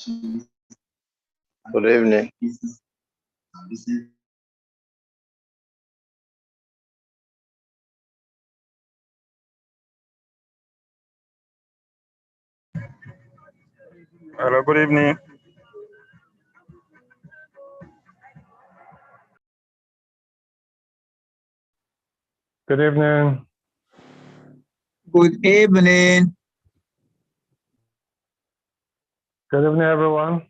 Good evening. Hello, good evening. Good evening. Good evening. Good evening, everyone.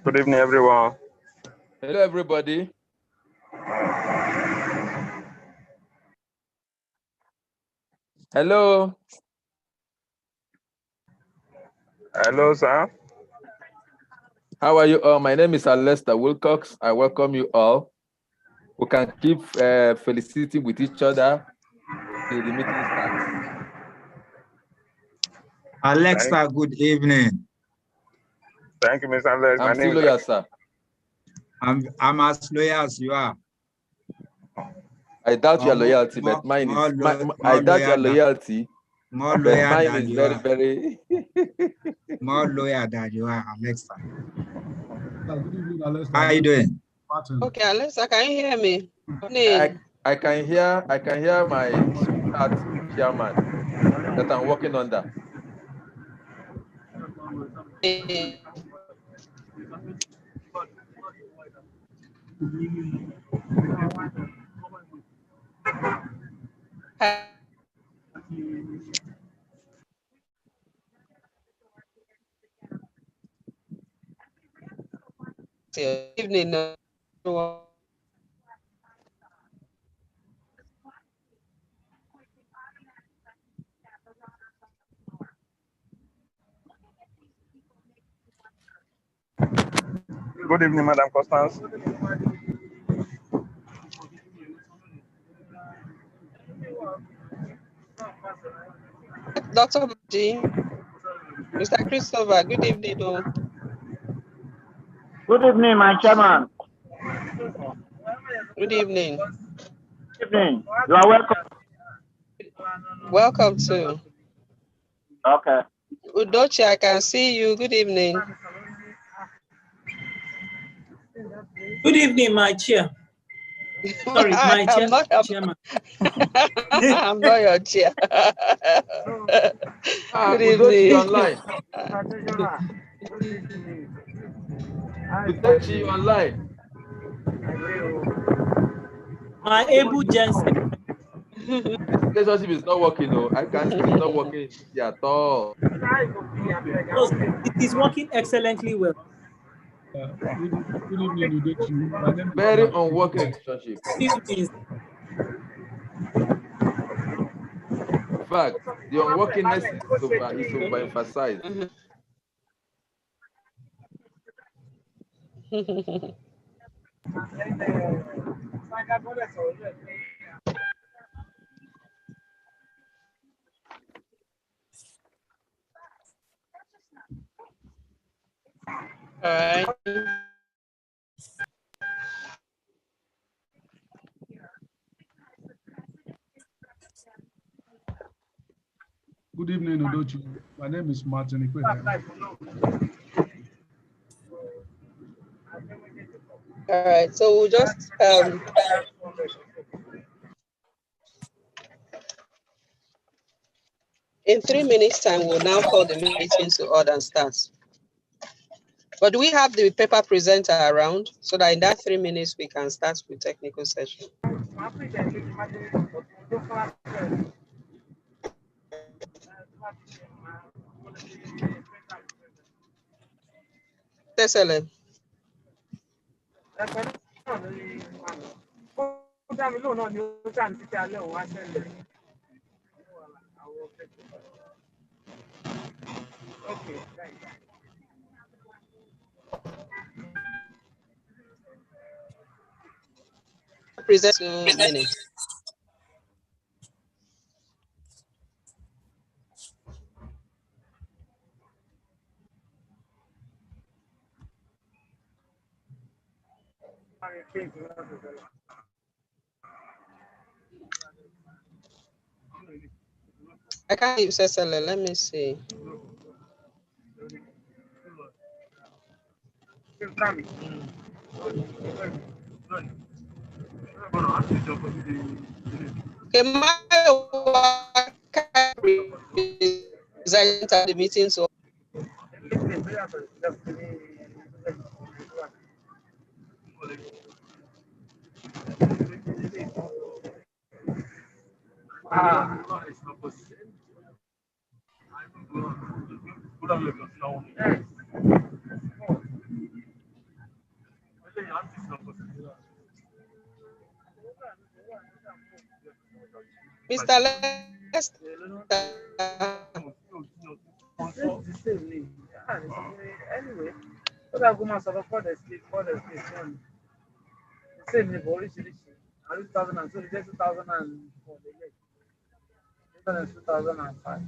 Good evening, everyone. Hello, everybody. Hello. Hello, sir. How are you all? My name is Alester Wilcox. I welcome you all. We can keep felicitating with each other till the meeting starts. Alexa, good evening. Thank you, Mr. Alex. I'm still loyal, sir. I'm as loyal as you are. I doubt your loyalty, but mine is. I doubt your loyalty. More loyal mine than is you very, are. very. More loyal than you are, Alexa. Good evening, Alexa. How are you doing? Martin. Okay, Alexa, can you hear me? I can hear my sweetheart chairman that I'm working under. Good evening, everyone. Good evening, Madam Constance. Dr. G, Mr. Christopher, good evening. Good evening, my chairman. Good evening. Good evening. You are welcome. Welcome to. Okay. Udochi, I can see you. Good evening. Good evening, my chair. Sorry, my chairman. I'm not your chair. Good Udochi, evening. online. Udochi, online. My able Jensen. Relationship is not working. No, I can see it's not working at all. It is working excellently well. Good evening, Udochi. My name is Very unworking relationship. In fact, the unworkingness is overemphasized. All right. Good evening, Udochi. My name is Martin Ikweta. All right, so we'll just in 3 minutes time, we'll now call the meeting to order and start. But do we have the paper presenter around so that in that 3 minutes we can start with technical session? Tesele. Present 2 minutes. I can't use SLA. Let me see. Okay, my present at the meeting, so Mr. Lester. Anyway, what I go myself for the state, the same neighbor, oríṣiríṣi. 2000, so 2004, 2005.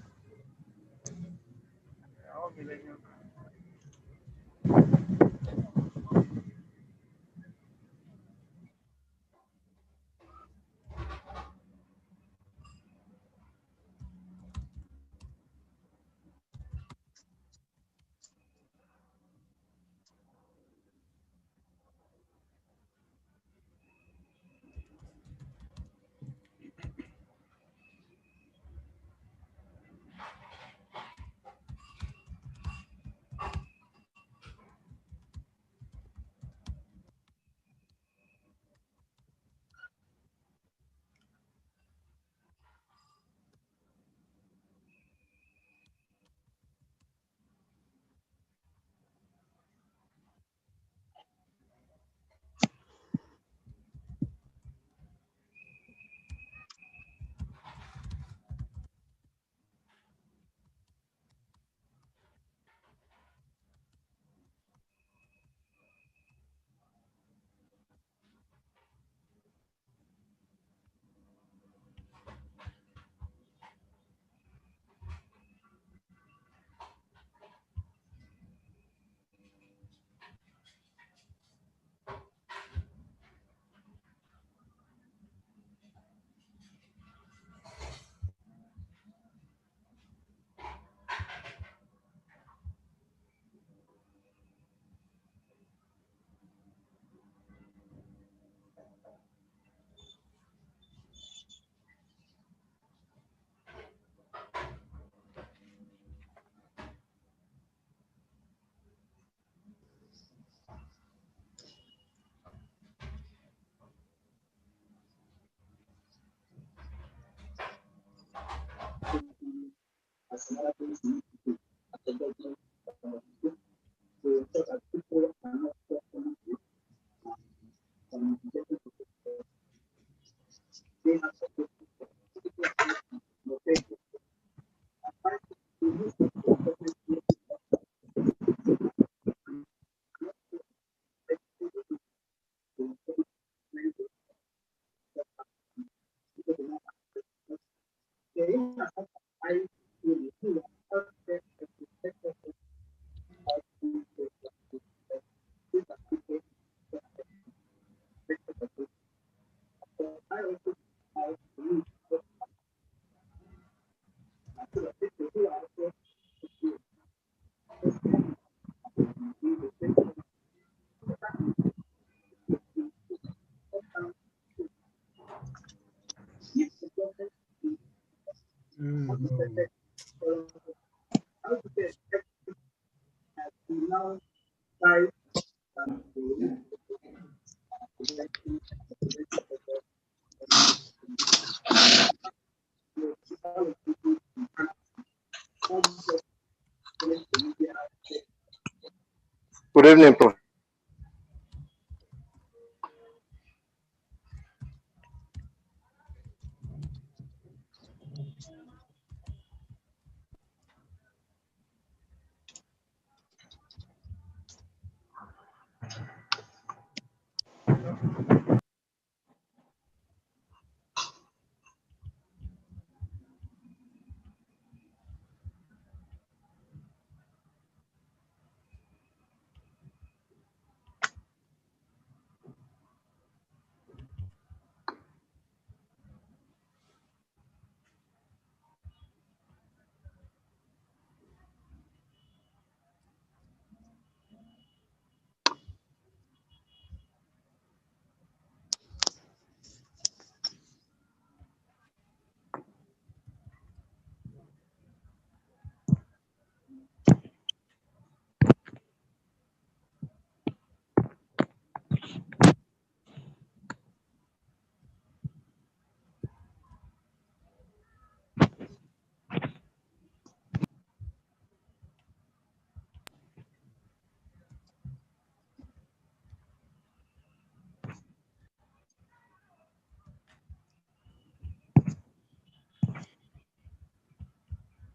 Good evening, Prof.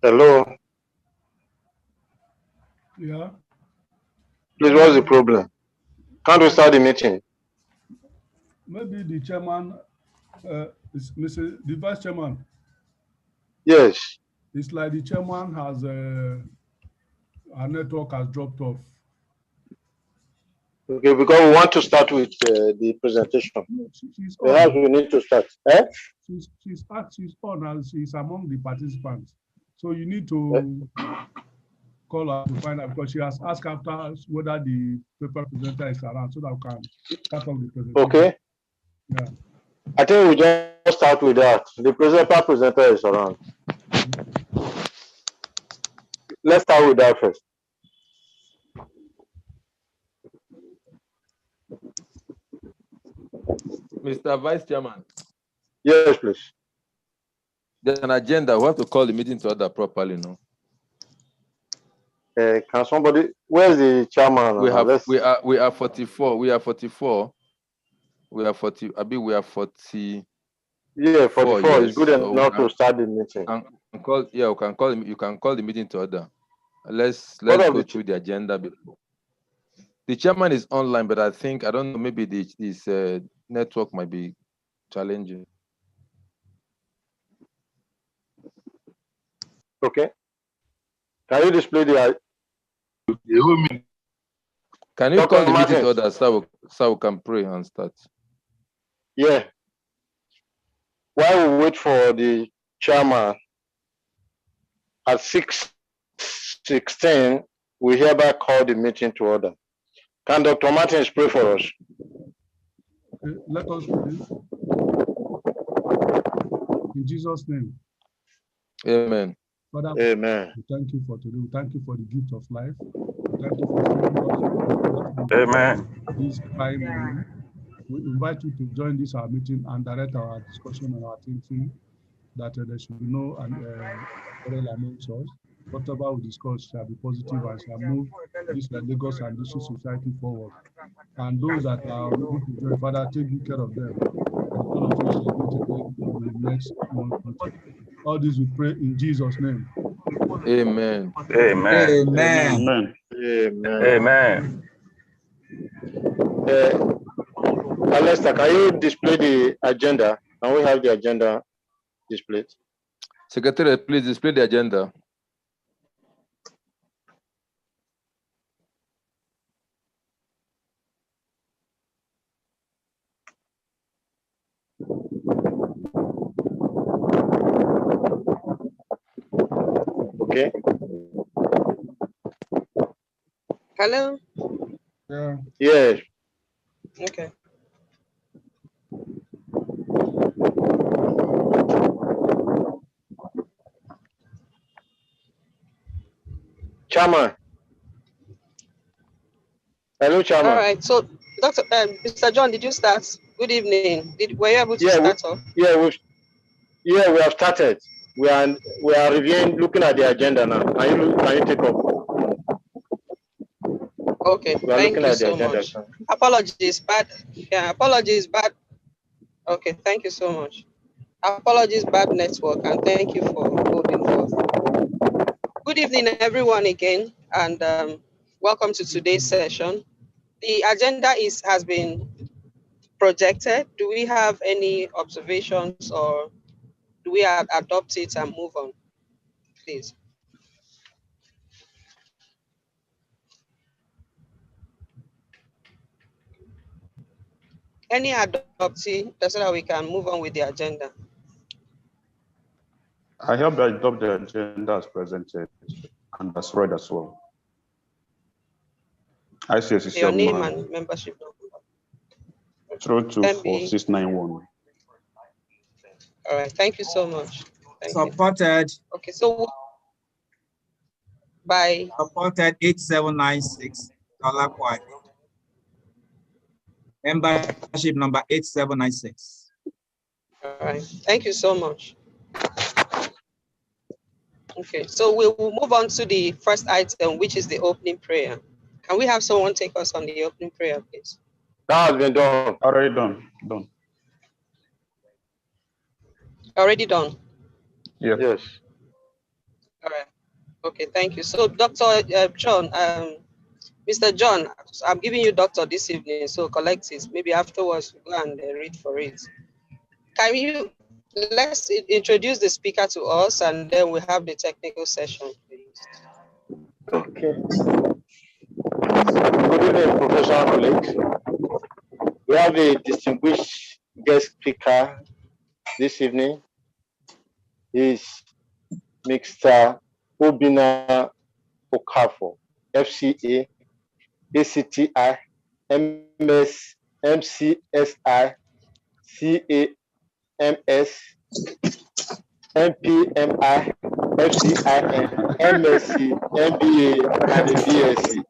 Hello. Yeah. Please, what's the problem? Can't we start the meeting? Maybe the chairman, is Mr. The vice chairman. Yes. It's like the chairman has our network has dropped off. Okay, because we want to start with the presentation. She's Perhaps on. we need to start. Eh? She's on and she's among the participants. So you need to call her to find out because she has asked after whether the paper presenter is around so that we can start off the presentation. Okay. Yeah. I think we just start with that. The presenter is around. Let's start with that first. Mr. Vice Chairman. Yes, please. There's an agenda. We have to call the meeting to order properly, no? Can somebody? Where's the chairman? We are 44. We are 44. We are 40. I mean, we are 40. Yeah, 44 yes. is good enough to start the meeting. You can call. You can call the meeting to order. Let's go through the agenda before. The chairman is online, but I don't know. Maybe this network might be challenging. Okay. Can you display the? Can you call the meeting to order so we can pray and start? Yeah. While we wait for the chairman, at 6:16, we hereby call the meeting to order. Can Dr. Martins pray for us? Okay, let us pray. In Jesus' name. Amen. Father, amen. We thank you for today. We thank you for the gift of life. We thank you for giving us amen. This time. We invite you to join this our meeting and direct our discussion and our thinking that there should be no quarrel amongst us. Whatever we discuss shall be positive and shall move this Lagos and this society forward. And those that are able to join, Father, take good care of them. And all of us shall meet again in the next month. All this we pray in Jesus' name. Amen. Amen. Amen. Amen. Alesta, can you display the agenda? Can we have the agenda displayed? Secretary, please display the agenda. Okay. Hello? Yeah. Yes. Okay. Chairman. Hello, Chairman. All right. So, Mr. John, did you start? Good evening. Were you able to start off? We have started. We are reviewing, looking at the agenda now. Can you take up? Okay. Thank you so much. Apologies, bad. Yeah, apologies, bad. Okay. Thank you so much. Apologies, bad network, and thank you for holding forth. Good evening, everyone, again, and welcome to today's session. The agenda has been projected. Do we have any observations, or do we adopt it and move on, please? Any adoptee, so that we can move on with the agenda. I help to adopt the agenda as presented and as read as well. ICS Your name and membership number. 024691. All right, thank you so much. Supported. Okay, so by supported 8796 $. Membership number 8796. All right, thank you so much. Okay, so we will move on to the first item, which is the opening prayer. Can we have someone take us on the opening prayer, please? That has been done. Already done. Done. Already done? Yes. Yes. All right. Okay, thank you. So, Dr. John, Mr. John, I'm giving you doctor this evening, so collect it. Maybe afterwards, go and read for it. Can you, let's introduce the speaker to us, and then we have the technical session, please. Okay. Good evening, professional colleagues. We have a distinguished guest speaker this evening. Is Mr. Obinna Okafor, FCA, ACTI, MS, MCSI, CAMS, MPMI, FCIN, MSc, MBA, and the BSc.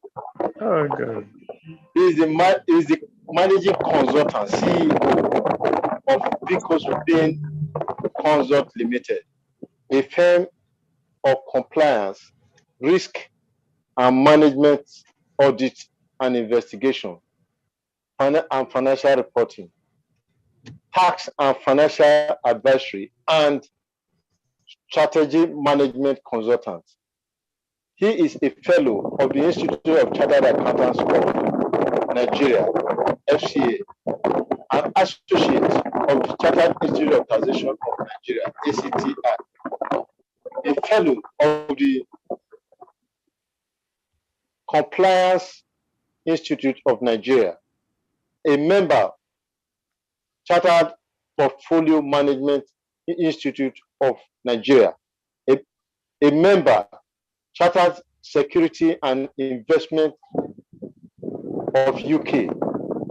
Oh, good. He is the managing consultant, CEO of Picos Bean Consult Limited, a firm of compliance, risk and management, audit and investigation, and financial reporting, tax and financial advisory, and strategy management consultant. He is a fellow of the Institute of Chartered Accountants of Nigeria, FCA, an associate of the Chartered Institute of Taxation of Nigeria, ACTI, a fellow of the Compliance Institute of Nigeria, a member, Chartered Portfolio Management Institute of Nigeria, a member, Chartered Security and Investment of UK,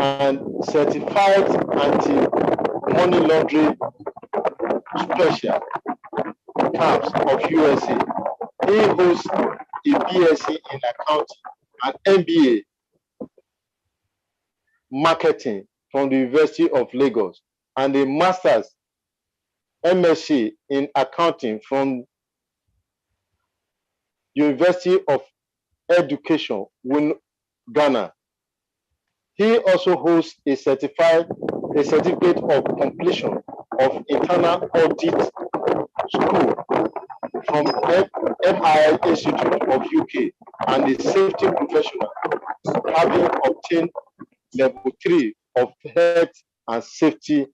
and certified anti-money laundering special camps of USA. He holds a BSc in accounting and MBA marketing from the University of Lagos, and a master's MSc in accounting from University of Education, Ghana. He also holds a certificate of completion of internal audit school from MI Institute of UK, and a safety professional, having obtained level 3 of health and safety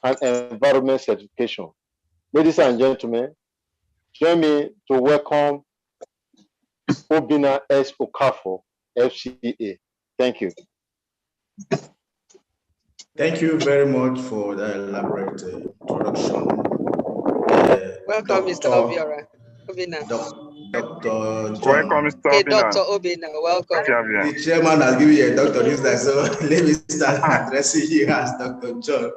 and environment certification. Ladies and gentlemen, join me to welcome Obinna S. Okafor, FCA. Thank you. Thank you very much for the elaborate introduction. Welcome, Mr. Obiora. Obinna. Dr. John. Welcome, Mr. Hey, Obinna. Dr. Obinna, welcome. The chairman has given you a doctor this day, so let me start addressing you as Dr. John.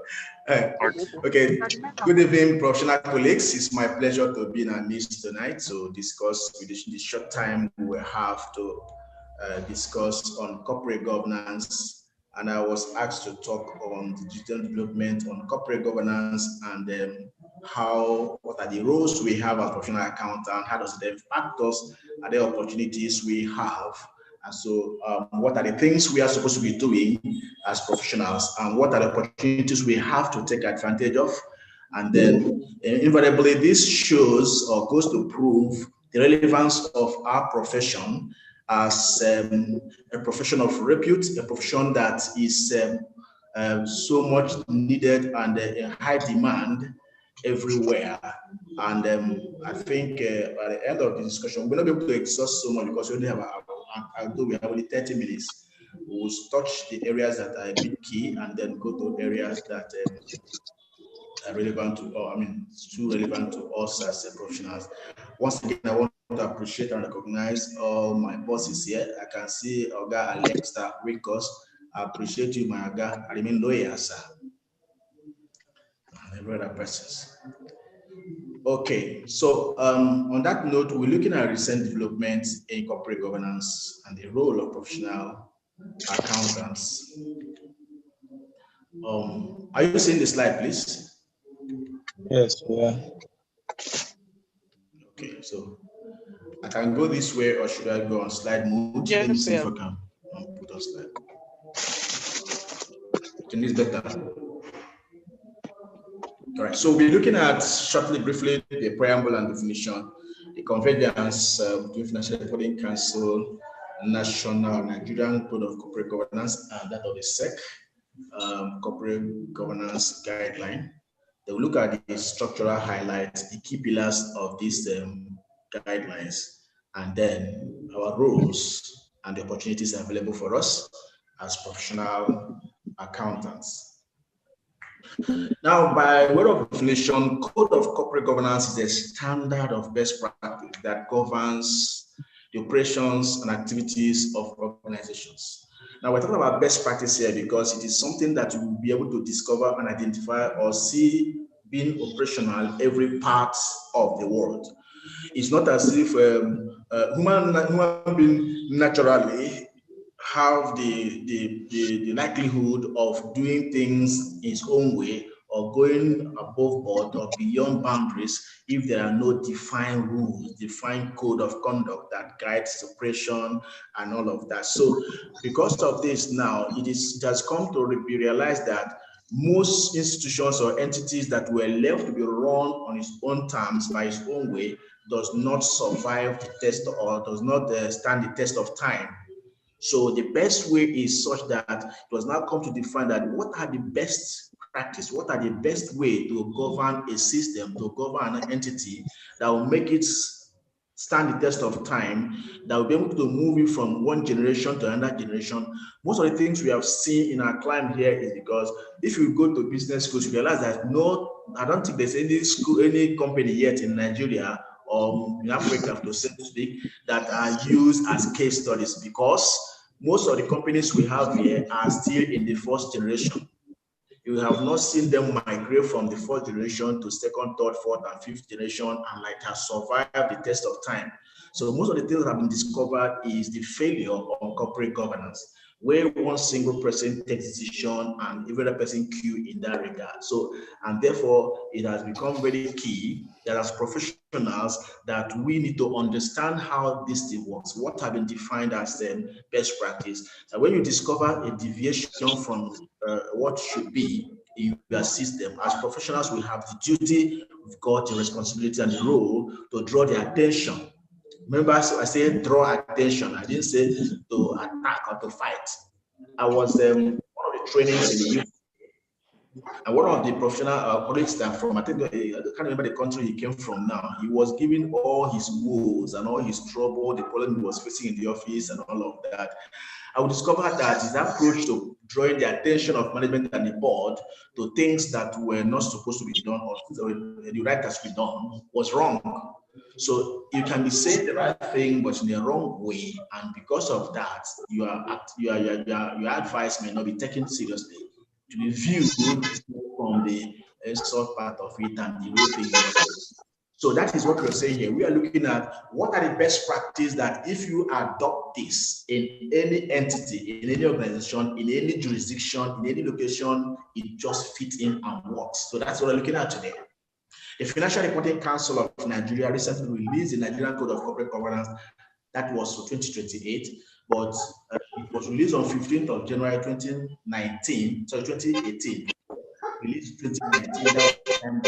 Okay, good evening, professional colleagues. It's my pleasure to be in our midst tonight to discuss with the short time we have to discuss on corporate governance. And I was asked to talk on digital development on corporate governance and what are the roles we have as professional accountants, how does it impact us, are there opportunities we have, and so what are the things we are supposed to be doing as professionals, and what are the opportunities we have to take advantage of. And then invariably this shows or goes to prove the relevance of our profession as a profession of repute, a profession that is so much needed and in high demand everywhere. And I think at the end of the discussion, we're not able to exhaust so much because we only have, although we have only 30 minutes, we'll touch the areas that are a bit key and then go to areas that are relevant to, too relevant to us as professionals. Once again, I want to appreciate and recognize all my bosses here. I can see Oga Alexa Ricos. I appreciate you, my Oga. I remain loyal, sir. And every other persons. Okay, so on that note, we're looking at recent developments in corporate governance and the role of professional accountants. Are you seeing the slide, please? Yes, yeah. Okay, so I can go this way, or should I go on slide mode? Yes, let me see if I can put on slide. Can this better? All right, so we'll be looking at shortly, briefly, the preamble and definition, the convergence between Financial Reporting Council, National Nigerian Code of Corporate Governance, and that of the SEC Corporate Governance Guideline. They will look at the structural highlights, the key pillars of these guidelines, and then our roles and the opportunities available for us as professional accountants. Now, by way of definition, Code of Corporate Governance is a standard of best practice that governs the operations and activities of organizations. Now, we're talking about best practice here because it is something that you will be able to discover and identify or see being operational every part of the world. It's not as if human being naturally have the likelihood of doing things his own way or going above board or beyond boundaries if there are no defined rules, defined code of conduct that guides operation and all of that. So because of this now, it has come to be realized that most institutions or entities that were left to be run on its own terms by its own way does not survive the test or does not stand the test of time. So the best way is such that it was now come to define that what are the best practice, what are the best way to govern a system, to govern an entity that will make it stand the test of time, that will be able to move it from one generation to another generation. Most of the things we have seen in our climb here is because if you go to business schools, you realize that I don't think there's any school, any company yet in Nigeria or in Africa, to so to speak, that are used as case studies, because most of the companies we have here are still in the first generation. You have not seen them migrate from the fourth generation to second, third, fourth, and fifth generation, and like have survived the test of time. So most of the things that have been discovered is the failure of corporate governance, where one single person takes decision and every other person queue in that regard. So, and therefore it has become very key that as professionals that we need to understand how this thing works, what have been defined as best practice. And when you discover a deviation from what should be in your system, as professionals, we have the duty, we've got the responsibility and the role to draw the attention. Remember, I said draw attention. I didn't say to attack or to fight. I was one of the trainings in the youth, and one of the professional colleagues that from, I can't remember the country he came from now, he was giving all his woes and all his trouble, the problem he was facing in the office and all of that. I would discover that his approach to drawing the attention of management and the board to things that were not supposed to be done or the right has to be done was wrong. So you can be saying the right thing, but in the wrong way, and because of that, your advice may not be taken seriously, to be viewed from the soft part of it and the real thing. So that is what we're saying here. We are looking at what are the best practice that if you adopt this in any entity, in any organization, in any jurisdiction, in any location, it just fits in and works. So that's what we're looking at today. The Financial Reporting Council of Nigeria recently released the Nigerian Code of Corporate Governance. That was for 2028, but it was released on 15th of January 2018. Released 2019, and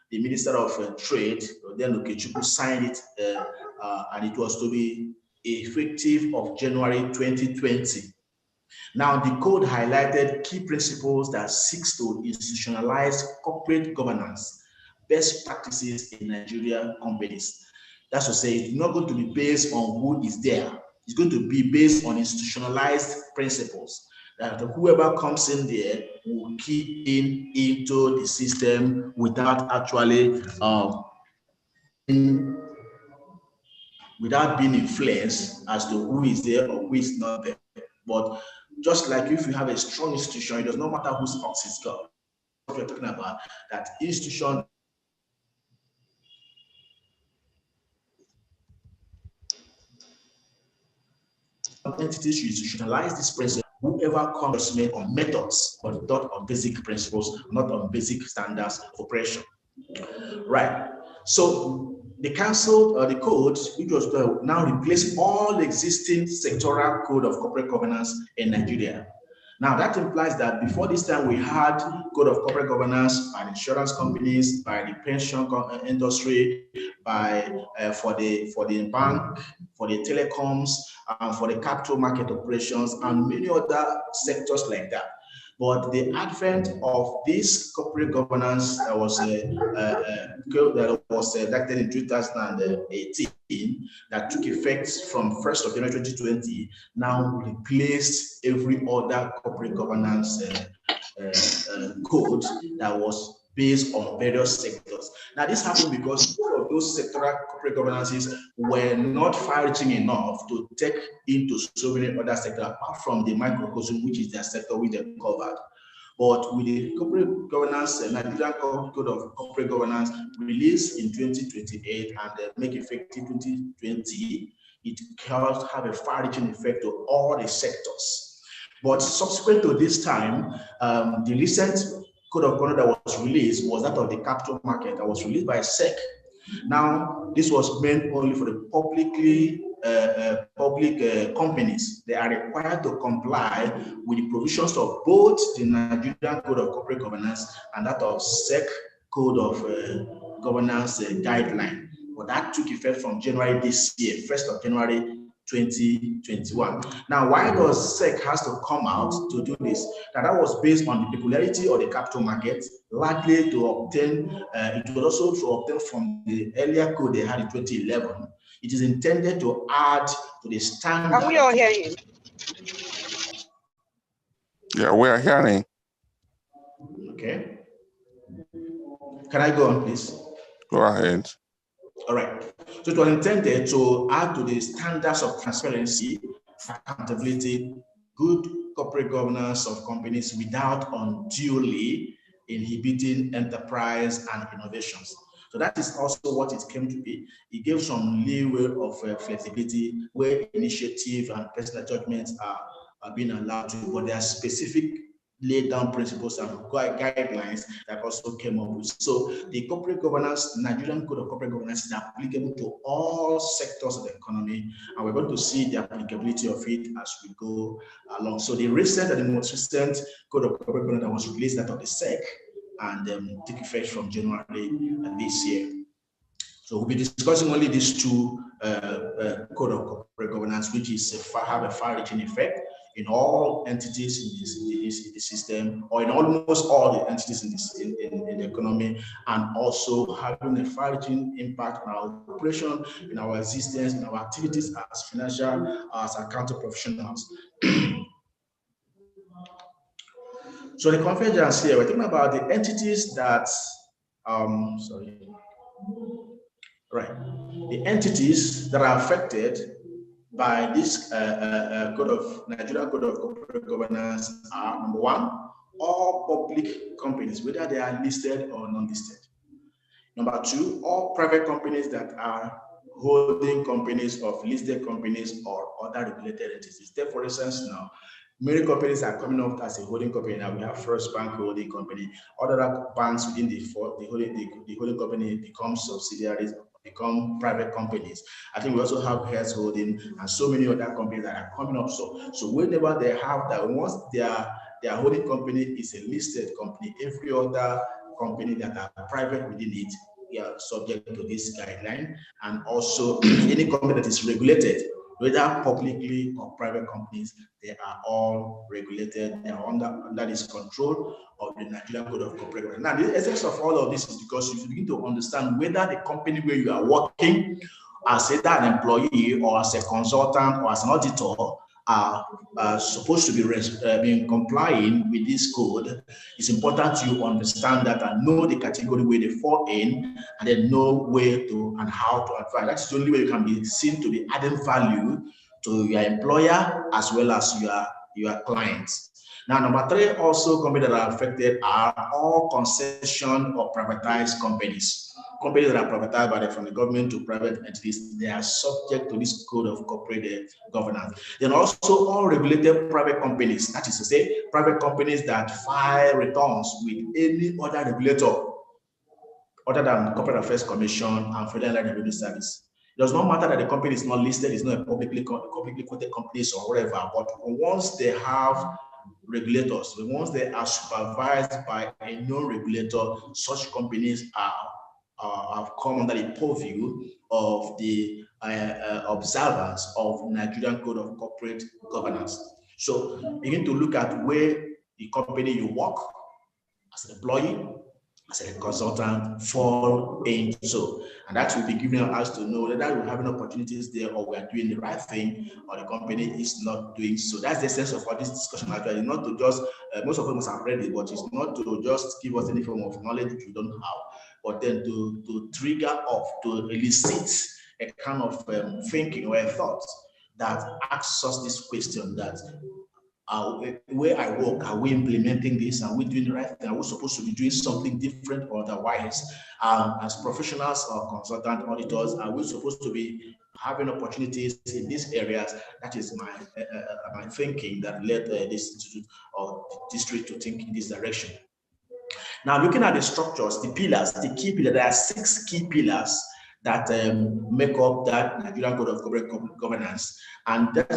the Minister of Trade, then Okechukwu, signed it, and it was to be effective of January 2020. Now, the code highlighted key principles that seeks to institutionalize corporate governance, best practices in Nigerian companies. That's to say, it's not going to be based on who is there. It's going to be based on institutionalized principles that whoever comes in there will key in into the system without actually without being influenced as to who is there or who is not there. But just like if you have a strong institution, it does not matter whose box it's got. What we're talking about, that institution entities should institutionalize this principle. Whoever comes made on methods, but not on basic principles, not on basic standards of operation. Right. So the council or the code, which was now replace all the existing sectoral code of corporate governance in Nigeria. Now that implies that before this time we had code of corporate governance by the insurance companies, by the pension industry, by for the bank, for the telecoms, for the capital market operations, and many other sectors like that. But the advent of this corporate governance that was enacted in 2018, that took effect from 1st of January 2020, now replaced every other corporate governance code that was based on various sectors. Now, this happened because of those sectoral corporate governances were not far-reaching enough to take into so many other sectors, apart from the microcosm, which is their sector which they covered. But with the corporate governance, Nigerian Code of Corporate Governance released in 2028 and make effective 2020, it can have a far-reaching effect to all the sectors. But subsequent to this time, the recent Code of Conduct that was released was that of the capital market that was released by SEC. Now, this was meant only for the public companies. They are required to comply with the provisions of both the Nigerian Code of Corporate Governance and that of SEC Code of Governance guideline. But that took effect from January this year, 1st of January 2021. Now, why does SEC has to come out to do this? Now, that was based on the peculiarity of the capital market, largely to obtain, it was also to obtain from the earlier code they had in 2011. It is intended to add to the standard. Are we all hearing? Yeah, we are hearing. Okay. Can I go on, please? Go ahead. All right. So it was intended to add to the standards of transparency, accountability, good corporate governance of companies without unduly inhibiting enterprise and innovations. So that is also what it came to be. It gave some leeway of flexibility where initiative and personal judgments are being allowed to, but there are specific laid down principles and guidelines that also came up with. So the corporate governance, Nigerian Code of Corporate Governance is applicable to all sectors of the economy, and we're going to see the applicability of it as we go along. So the most recent Code of Corporate Governance that was released, that of the SEC, and took effect from January this year. So we'll be discussing only these two Code of Corporate Governance, which is have a far-reaching effect in all entities in the system, or in almost all the entities in the economy, and also having a far-reaching impact on our operation, in our existence, in our activities as financial, as accounting professionals. So the convergence here, we're talking about the entities that, the entities that are affected by this Nigerian Code of Corporate Governance are, number one, all public companies, whether they are listed or non-listed. Number two, all private companies that are holding companies of listed companies or other regulated entities. Take, for instance, now, many companies are coming up as a holding company. Now we have First Bank holding company. Other banks within the holding company become subsidiaries, become private companies. I think we also have Heads Holding and so many other companies that are coming up. So whenever they have that, once their holding company is a listed company, every other company that are private within it, they are subject to this guideline. And also any company that is regulated, whether publicly or private companies, they are all regulated. They are under this control of the Nigerian Code of Corporate Governance. Now, the essence of all of this is because you begin to understand whether the company where you are working as either an employee or as a consultant or as an auditor are supposed to be complying with this code. It's important you understand that and know the category where they fall in, and then know where to and how to advise. That's the only way you can be seen to be adding value to your employer as well as your clients. Now, number three, also companies that are affected are all concession or privatized companies. Companies that are privatized from the government to private entities, they are subject to this Code of Corporate Governance. Then also all regulated private companies, that is to say, private companies that file returns with any other regulator other than Corporate Affairs Commission and Federal Revenue Service. It does not matter that the company is not listed, it's not a publicly quoted company or whatever, but once they have regulators. But once they are supervised by a non-regulator, such companies have come under the purview of the observers of Nigerian Code of Corporate Governance. So begin to look at where the company you work as an employee, as a consultant, fall into. And that will be giving us to know whether we're having opportunities there or we are doing the right thing or the company is not doing so. That's the sense of what this discussion actually, not to just, most of us have read it, but it's not to just give us any form of knowledge which we don't have, but then to trigger off, to elicit a kind of thinking or a thought that asks us this question that where I work, are we implementing this? Are we doing the right thing? Are we supposed to be doing something different or otherwise? As professionals or consultant auditors, are we supposed to be having opportunities in these areas? That is my thinking that led this institute or district to think in this direction. Now, looking at the structures, the pillars, the key pillars, there are 6 key pillars that make up that Nigerian Code of Corporate Governance. And that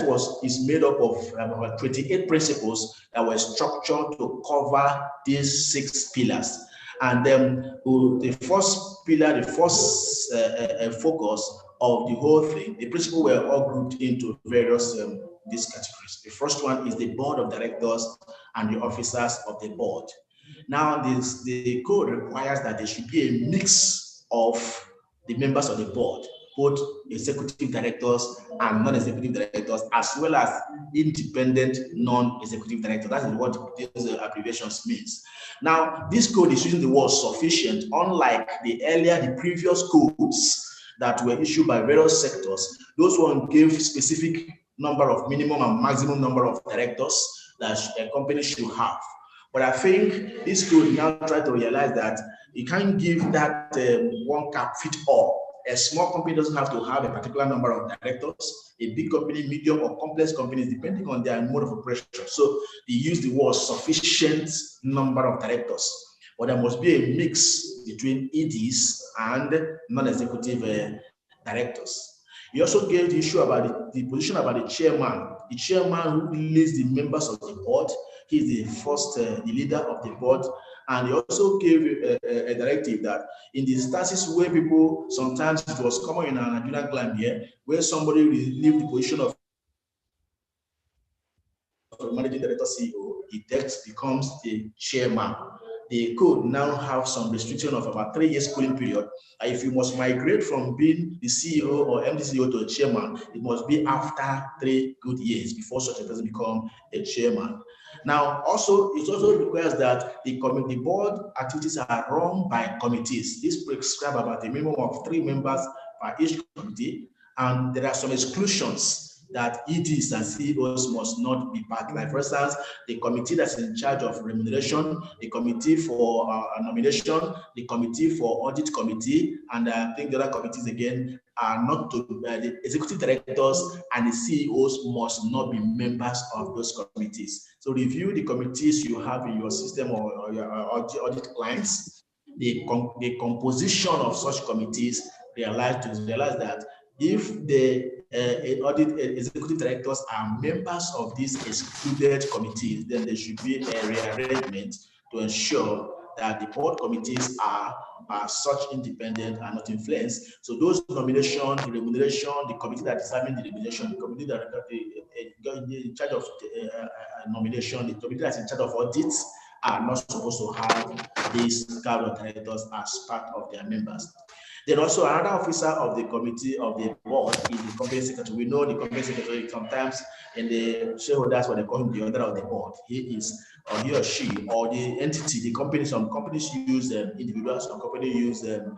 is made up of about 28 principles that were structured to cover these 6 pillars. And then the first pillar, the first focus of the whole thing, the principles were all grouped into various these categories. The first one is the board of directors and the officers of the board. Now, the code requires that there should be a mix of the members of the board, both executive directors and non-executive directors, as well as independent non-executive directors. That is what these abbreviations means. Now, this code is using the word sufficient, unlike the previous codes that were issued by various sectors. Those one gave specific number of minimum and maximum number of directors that a company should have. But I think this code now try to realize that you can't give that one cap fit all. A small company doesn't have to have a particular number of directors. A big company, medium or complex companies, depending on their mode of operation. So they use the word sufficient number of directors. But there must be a mix between EDs and non-executive directors. He also gave the issue about the position about the chairman. The chairman who leads the members of the board. He's the first, the leader of the board. And he also gave a directive that in the instances where people, sometimes it was common in our Nigerian climate here, where somebody will leave the position of managing director CEO, he next becomes the chairman. The code now have some restriction of about 3 years cooling period. If you must migrate from being the CEO or MD CEO to a chairman, it must be after 3 good years before such a person become a chairman. Now, also, it also requires that the board activities are run by committees. This prescribes about a minimum of 3 members per each committee, and there are some exclusions that EDs and CEOs must not be part. Like, for instance, the committee that's in charge of remuneration, the committee for nomination, the committee for audit committee, and I think the other committees again are not to, the executive directors and the CEOs must not be members of those committees. So review the committees you have in your system or your audit clients, the composition of such committees, realize that if the executive directors are members of these excluded committees, then there should be a rearrangement to ensure that the board committees are such independent and not influenced. So those nomination, the remuneration, the committee that determines the remuneration, the committee that in charge of nomination, the committee that's in charge of audits are not supposed to have these kind of directors as part of their members. Then also another officer of the committee of the board is the company secretary. We know the company secretary sometimes in the shareholders, what they call him the owner of the board. He is, or he or she, or the entity, the company. Some companies use individuals, some companies use a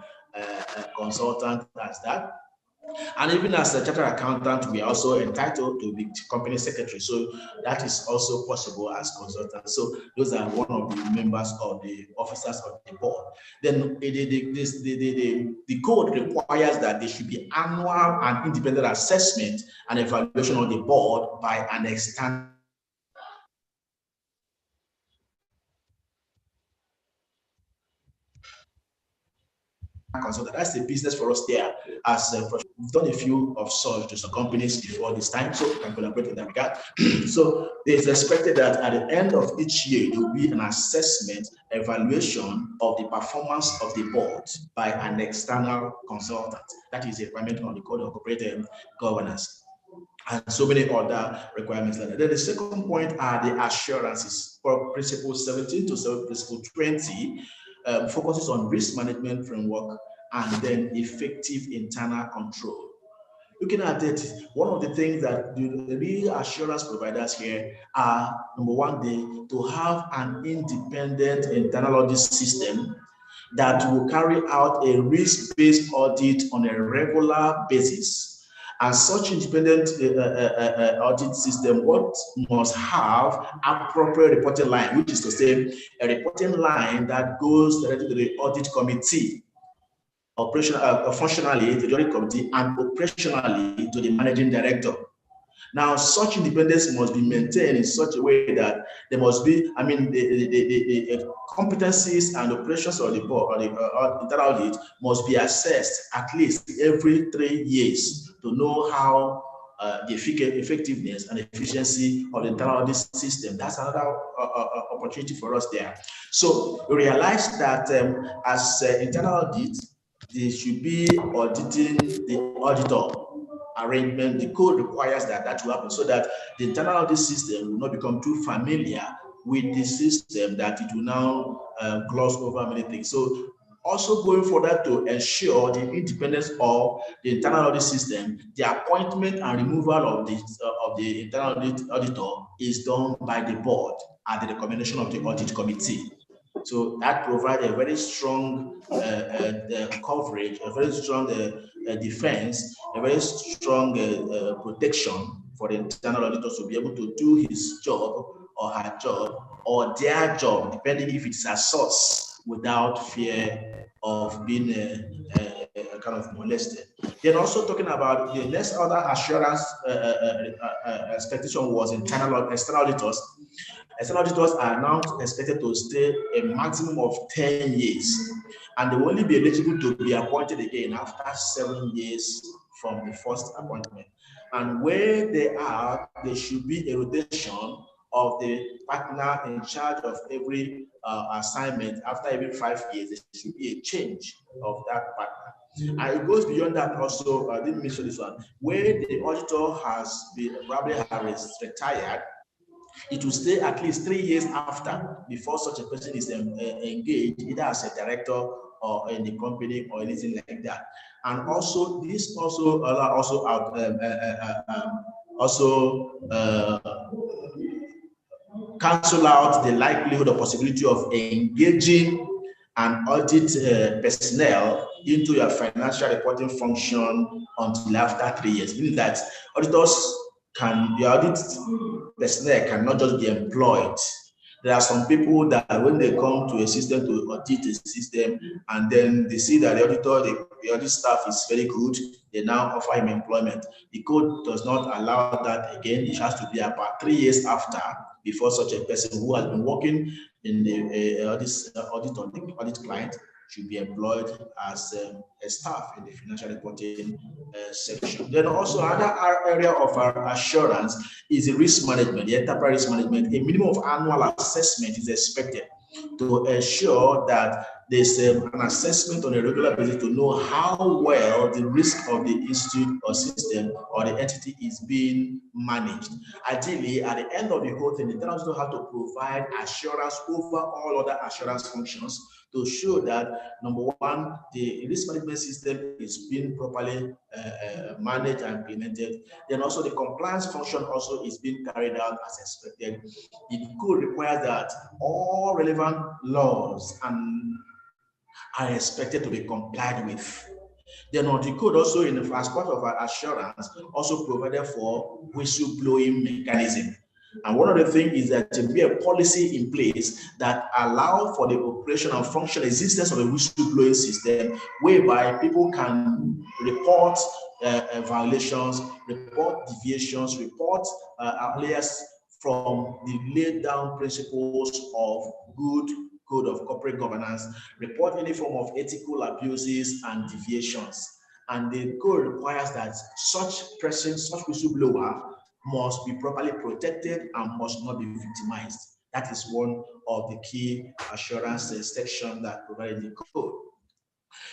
consultant as that. And even as a chartered accountant, we are also entitled to be company secretary. So that is also possible as consultants. So those are one of the members of the officers of the board. Then the code requires that there should be annual and independent assessment and evaluation of the board by an external. consultant. That's the business for us there. As we've done a few of such to some companies before this time, so we can collaborate in that regard. So it's expected that at the end of each year, there will be an assessment, evaluation of the performance of the board by an external consultant. That is a requirement on the Code of Corporate Governance. And so many other requirements like that. Then the second point are the assurances. For Principle 17 to Principle 20 focuses on risk management framework and then effective internal control. Looking at it, one of the things that the real assurance providers here are, number one, to have an independent internal audit system that will carry out a risk-based audit on a regular basis. And such independent audit system must have appropriate reporting line, which is to say a reporting line that goes directly to the audit committee, functionally to the audit committee, and operationally to the managing director. Now, such independence must be maintained in such a way that there must be, the competencies and operations of the board or the internal audit must be assessed at least every 3 years to know how the effectiveness and efficiency of the internal audit system. That's another opportunity for us there. So we realize that as internal audit, they should be auditing the auditor arrangement. The code requires that will happen so that the internal audit system will not become too familiar with the system that it will now gloss over many things. So also going further to ensure the independence of the internal audit system, the appointment and removal of the internal auditor is done by the board at the recommendation of the audit committee. So that provides a very strong coverage, a very strong defense, a very strong protection for the internal auditor to be able to do his job or her job or their job, depending if it's a source, without fear of being kind of molested. Then also talking about the next other assurance expectation was external auditors. External auditors are now expected to stay a maximum of 10 years, and they will only be eligible to be appointed again after 7 years from the first appointment. And where they are, there should be a rotation of the partner in charge of every assignment. After every 5 years, there should be a change of that partner. And it goes beyond that also. I didn't mention this one. Where the auditor has been probably retired, it will stay at least 3 years after before such a person is engaged, either as a director or in the company or anything like that. And also, this also cancel out the likelihood or possibility of engaging an audit personnel into your financial reporting function until after 3 years. Meaning that auditors the audit personnel cannot just be employed. There are some people that when they come to a system to audit a system and then they see that the auditor, the audit staff is very good, they now offer him employment. The code does not allow that again. It has to be about 3 years after before such a person who has been working in the audit client should be employed as a staff in the financial reporting section. Then also another area of our assurance is the risk management, the enterprise risk management. A minimum of annual assessment is expected to ensure that there's an assessment on a regular basis to know how well the risk of the institute or system or the entity is being managed. Ideally, at the end of the whole thing, the internal auditor have to provide assurance over all other assurance functions to show that, number one, the risk management system is being properly managed and implemented. Then also the compliance function also is being carried out as expected. The code requires that all relevant laws are expected to be complied with. Then on the code also, as part of our assurance, also provided for whistleblowing mechanism. And one of the things is that to be a policy in place that allow for the operation and functional existence of a whistleblowing system, whereby people can report violations, report deviations, report outliers from the laid down principles of good Code of Corporate Governance, report any form of ethical abuses and deviations. And the code requires that such person, such whistleblower must be properly protected and must not be victimized. That is one of the key assurance section that provided in the code.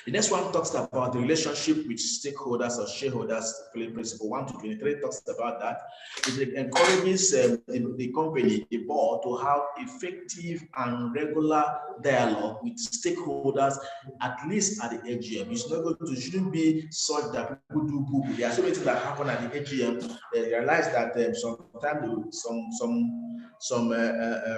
The next one talks about the relationship with stakeholders or shareholders. Principle 1 to 23 talks about that. It encourages the company, the board, to have effective and regular dialogue with stakeholders, at least at the AGM. It's not going to, shouldn't be such that people do Google. There are so many things that happen at the AGM. They realize that sometimes some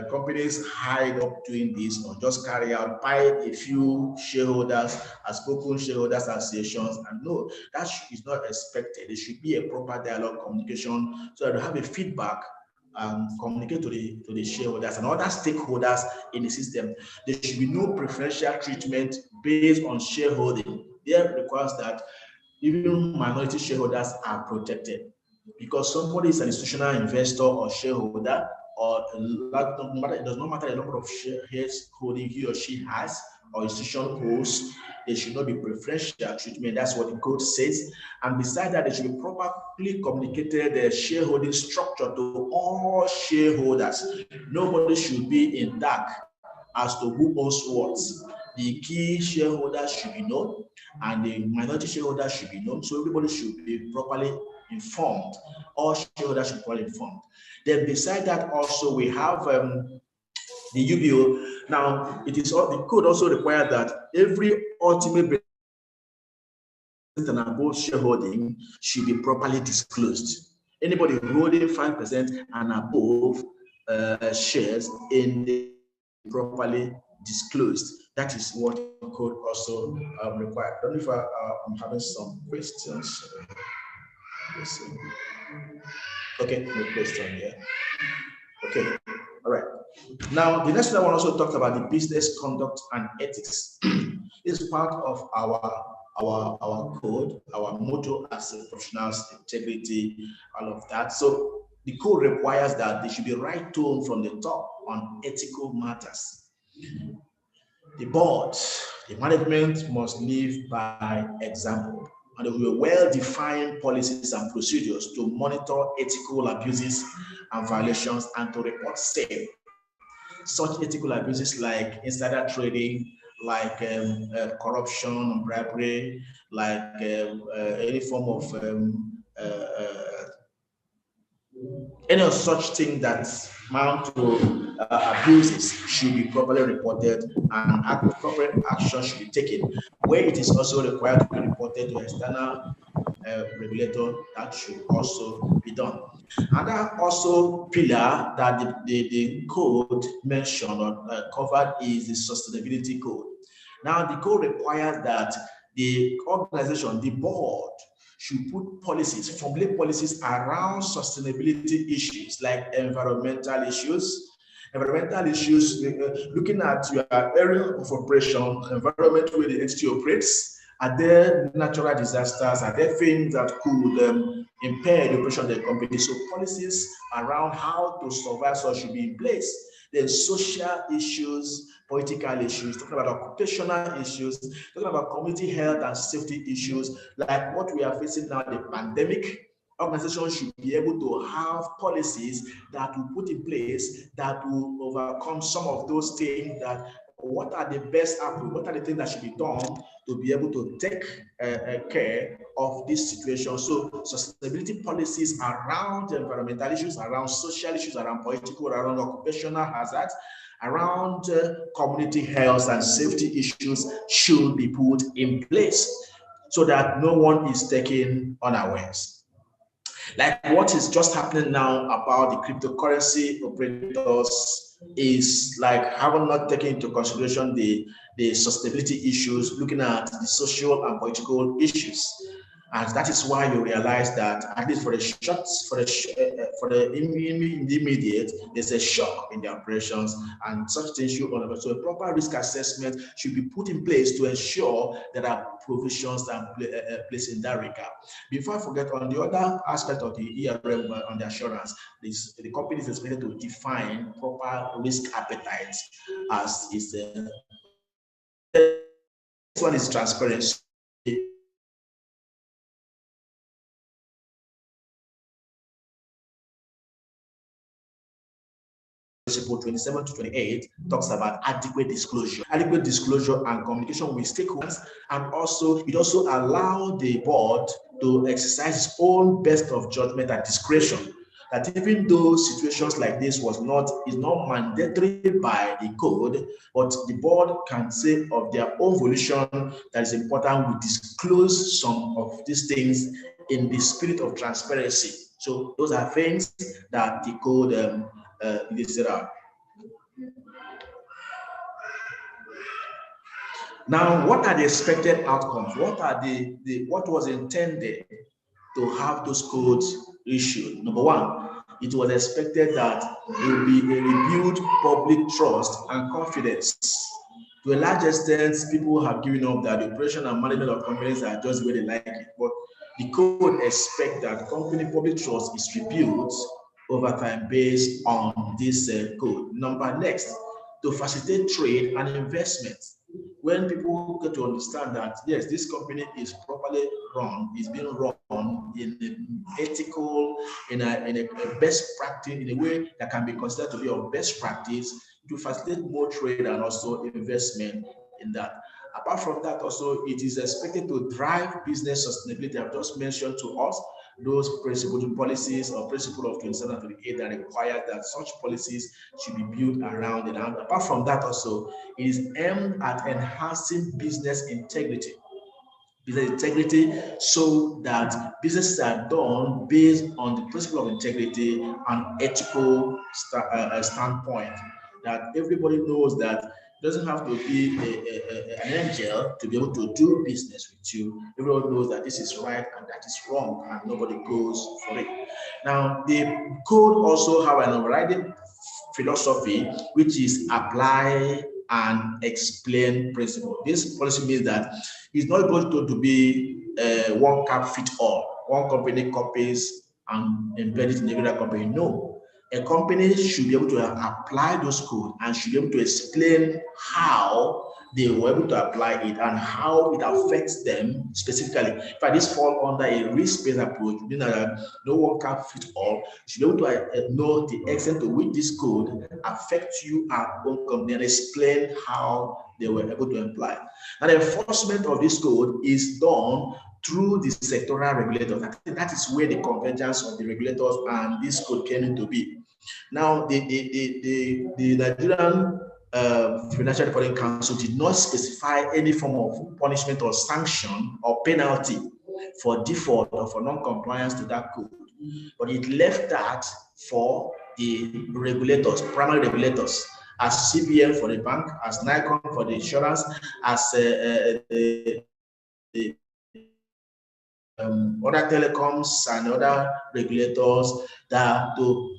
companies hide up doing this or just carry out by a few shareholders, outspoken shareholders associations, and no, that is not expected. It should be a proper dialogue communication so that they have a feedback and communicate to the shareholders and other stakeholders in the system. There should be no preferential treatment based on shareholding. There requires that even minority shareholders are protected, because somebody is an institutional investor or shareholder, or it does not matter the number of shares holding he or she has or institution holds, there should not be preferential treatment. That's what the code says. And besides that, there should be properly communicated the shareholding structure to all shareholders. Nobody should be in dark as to who owns what. The key shareholders should be known and the minority shareholders should be known. So everybody should be properly informed. All shareholders should be properly informed. Then beside that also we have the UBO. Now it is the code also requires that every ultimate and above shareholding should be properly disclosed. Anybody holding 5% and above shares in the properly disclosed. That is what the code also requires. I don't know if I'm having some questions. Okay, no question here. Okay, all right. Now, the next one also talked about the business conduct and ethics. It's part of our code, our motto as professionals, integrity, all of that. So the code requires that there should be right tone from the top on ethical matters. The board, the management must live by example. And there will be well-defined policies and procedures to monitor ethical abuses and violations and to report same. Such ethical abuses like insider trading, like corruption and bribery, like any form of any of such thing that amount to abuses should be properly reported and appropriate action should be taken. Where it is also required to be reported to external regulator, that should also be done. Another also pillar that the code mentioned or covered is the sustainability code. Now the code requires that the organization, the board, should put policies, formulate policies around sustainability issues like environmental issues. Environmental issues, looking at your area of operation, environment where the entity operates. Are there natural disasters? Are there things that could impair the operation of the company? So policies around how to survive such should be in place. There's social issues, political issues, talking about occupational issues, talking about community health and safety issues, like what we are facing now, the pandemic. Organizations should be able to have policies that will put in place that will overcome some of those things. That what are the best approach, what are the things that should be done to be able to take care of this situation. So sustainability policies around environmental issues, around social issues, around political, around occupational hazards, around community health and safety issues should be put in place so that no one is taken unawares. Like what is just happening now about the cryptocurrency operators is like having not taken into consideration the sustainability issues, looking at the social and political issues. And that is why you realize that at least for the immediate, there's a shock in the operations and such things should. So a proper risk assessment should be put in place to ensure that provisions and place in that regard. Before I forget, on the other aspect of the ERM on the assurance, the company is expected to define proper risk appetite as is. This one is transparency. Principle 27 to 28 talks about adequate disclosure and communication with stakeholders, and also it also allows the board to exercise its own best of judgment and discretion. That even though situations like this is not mandatory by the code, but the board can say of their own volition that is important, we disclose some of these things in the spirit of transparency. So those are things that the code listed out. Now, what are the expected outcomes? What was intended to have those codes issued? Number one, it was expected that there will be a rebuilt public trust and confidence. To a large extent, people have given up that the operation and management of companies are just where they like it. But the code expects that company public trust is rebuilt over time based on this code. Next, to facilitate trade and investment. When people get to understand that, yes, this company is properly run, is being run in an ethical, in a best practice, in a way that can be considered to be of best practice, to facilitate more trade and also investment in that. Apart from that, also, it is expected to drive business sustainability. I've just mentioned to us those principles, policies or principle of 2738 that require that such policies should be built around it. And apart from that, also, it is aimed at enhancing business integrity. So that businesses are done based on the principle of integrity and ethical standpoint. That everybody knows that it doesn't have to be an angel to be able to do business with you. Everyone knows that this is right and that is wrong, and nobody goes for it. Now, the code also have an overriding philosophy, which is apply and explain principle. This policy means that it's not going to be one cap fit all. One company copies and embed it in every other company. No. A company should be able to apply those codes and should be able to explain how they were able to apply it and how it affects them specifically. In fact, this falls under a risk-based approach, meaning that no one can fit all. You should be able to know the extent to which this code affects you and own company and explain how they were able to apply. And the enforcement of this code is done through the sectoral regulators. That is where the convergence of the regulators and this code came into be. Now, the Nigerian Financial Reporting Council did not specify any form of punishment or sanction or penalty for default or for non-compliance to that code, but it left that for the regulators, primary regulators, as CBN for the bank, as NICON for the insurance, as other telecoms and other regulators, that to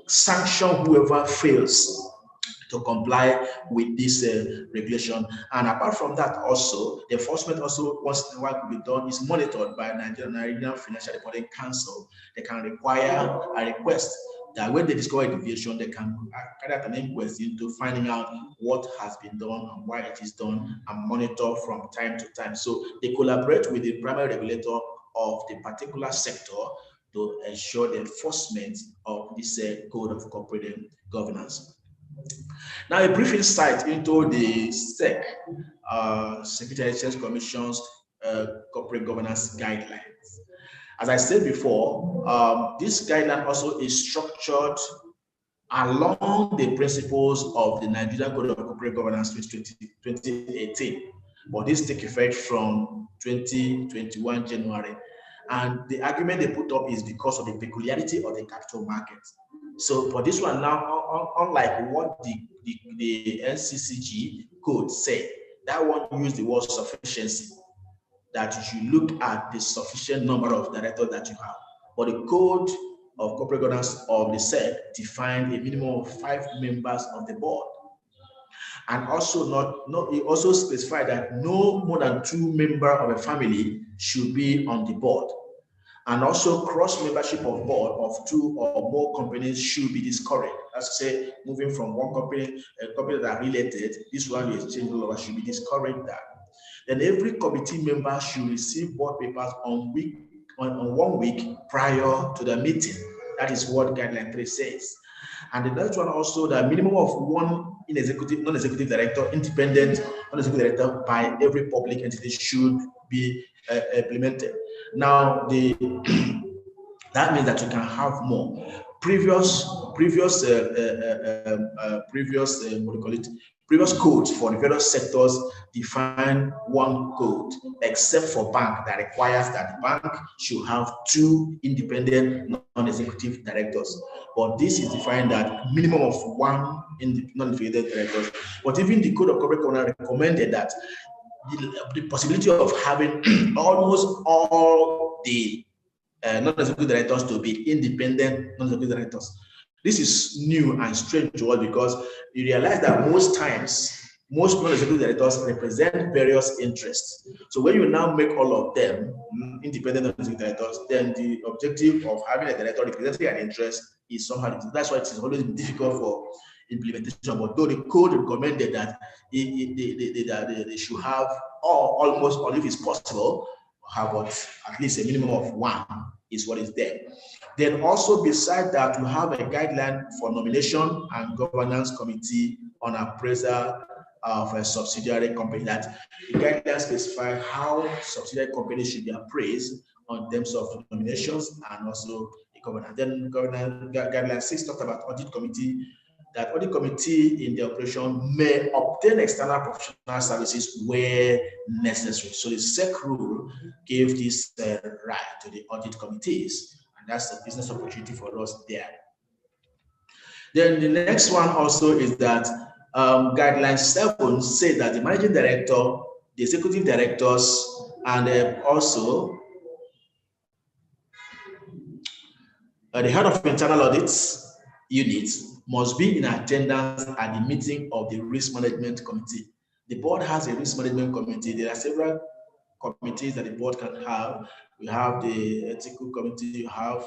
sanction whoever fails to comply with this regulation. And apart from that, also the enforcement also once in a while could be done is monitored by Nigerian Financial Reporting Council. They can require a request that when they discover a deviation, they can carry out an inquest into finding out what has been done and why it is done, and monitor from time to time. So they collaborate with the primary regulator of the particular sector to ensure the enforcement of this code of corporate governance. Now, a brief insight into the SEC, Secretary Exchange Commission's corporate governance guidelines. As I said before, this guideline also is structured along the principles of the Nigerian Code of Corporate Governance 2018, but this takes effect from 2021 January. And the argument they put up is because of the peculiarity of the capital market. So for this one now, unlike what the NCCG code said, that one used the word sufficiency, that you should look at the sufficient number of directors that you have. But the code of corporate governance of the SEC defined a minimum of 5 members of the board. And also it also specified that no more than 2 members of a family should be on the board. And also cross membership of board of 2 or more companies should be discouraged. That's to say, moving from one company, a company that are related, this one you exchange over should be discouraged that. Then every committee member should receive board papers on 1 week prior to the meeting. That is what guideline 3 says. And the next one also, the minimum of 1 non-executive director, independent non-executive director by every public entity should be implemented. Now, that means that you can have more. Previous codes for the various sectors define 1 code, except for bank that requires that the bank should have 2 independent non-executive directors. But this is defined that minimum of 1 non-executive directors. But even the Code of Corporate Governance recommended that the possibility of having almost all the non-executive directors to be independent non-executive directors. This is new and strange to us because you realize that most times, most non-executive directors represent various interests. So when you now make all of them independent non-executive directors, then the objective of having a director representing an interest is somehow, that's why it is always difficult for implementation. But though the code recommended that they should have almost, or if it's possible, have at least a minimum of 1 is what is there. Then also beside that, we have a guideline for nomination and governance committee on appraisal of a subsidiary company. That the guidelines specify how subsidiary companies should be appraised on terms of nominations and also the governance. Then guideline 6 talked about audit committee, that audit committee in the operation may obtain external professional services where necessary. So the SEC rule gave this right to the audit committees, and that's the business opportunity for us there. Then the next one also is that guideline 7 say that the managing director, the executive directors, and also the head of internal audits units must be in attendance at the meeting of the risk management committee. The board has a risk management committee. There are several committees that the board can have. We have the ethical committee, you have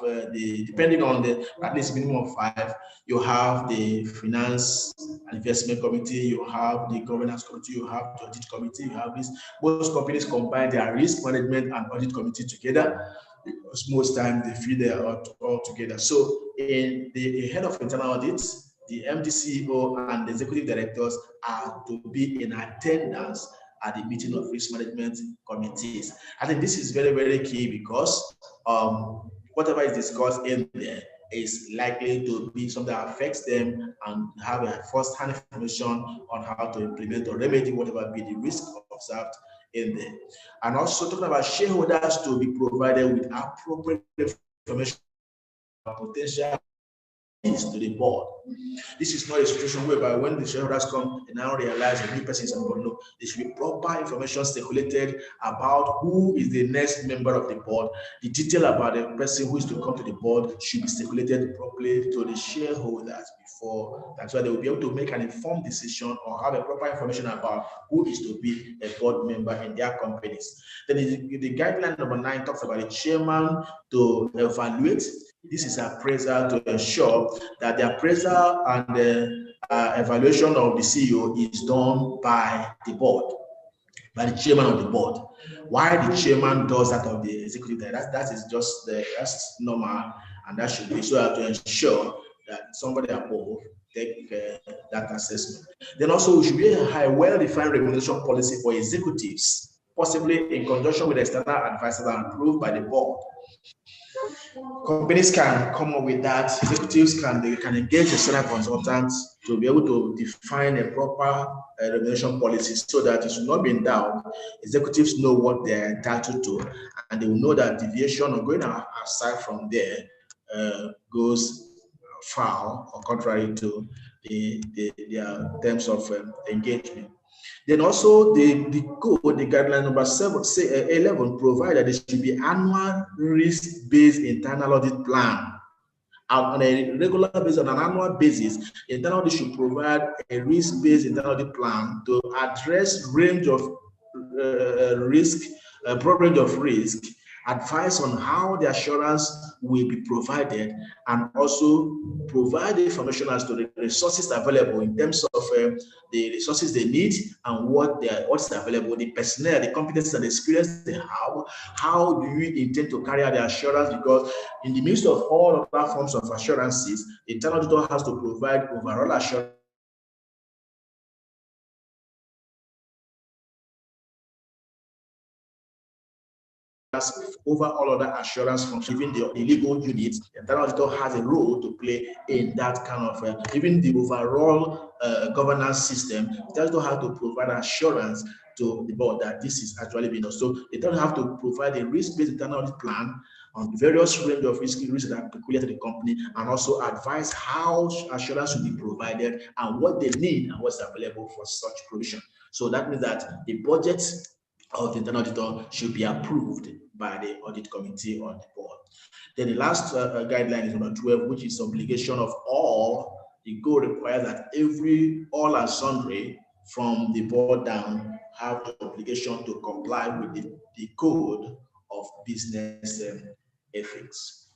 depending on the, at least minimum of 5, you have the finance and investment committee, you have the governance committee, you have the audit committee, you have this. Most companies combine their risk management and audit committee together. Most times they feel they are all together. So in the head of internal audits, the MD CEO and the executive directors are to be in attendance at the meeting of risk management committees. I think this is very, very key because whatever is discussed in there is likely to be something that affects them and have a first-hand information on how to implement or remedy whatever be the risk observed in there. And also talking about shareholders to be provided with appropriate information about potential to the board. This is not a situation whereby when the shareholders come and now realize a new person is on board. No, there should be proper information circulated about who is the next member of the board. The detail about the person who is to come to the board should be circulated properly to the shareholders before. That's why they will be able to make an informed decision or have a proper information about who is to be a board member in their companies. Then the guideline number 9 talks about the chairman to evaluate. This is appraisal to ensure that the appraisal and the evaluation of the CEO is done by the board, by the chairman of the board. Why the chairman does that of the executive, that is just that's normal, and that should be so to ensure that somebody above take that assessment. Then also, we should be a well-defined remuneration policy for executives, possibly in conjunction with external advisors and approved by the board. Companies can come up with that. Executives can engage external consultants to be able to define a proper remuneration policy so that it should not be in doubt. Executives know what they're entitled to, and they will know that deviation or going aside from there goes foul or contrary to their terms of engagement. Then also the code, the guideline number 11 provide that there should be annual risk-based internal audit plan on a regular basis, on an annual basis, internal audit should provide a risk-based internal audit plan to address range of broad range of risk, advice on how the assurance will be provided, and also provide information as to the resources available in terms of the resources they need and what's available, the personnel, the competence and experience they have. How do you intend to carry out the assurance? Because in the midst of all other forms of assurances, the internal auditor has to provide overall assurance over all other assurance functions. Even the legal units, the internal auditor has a role to play in that kind of, even the overall governance system. The internal auditor has to provide assurance to the board that this is actually being done. So the internal auditor have to provide a risk-based internal audit plan on the various range of risks that are peculiar to the company, and also advise how assurance should be provided and what they need and what's available for such provision. So that means that the budget of the internal auditor should be approved by the audit committee on the board. Then the last guideline is number 12, which is obligation of all. The code requires that all and sundry from the board down have the obligation to comply with the code of business ethics.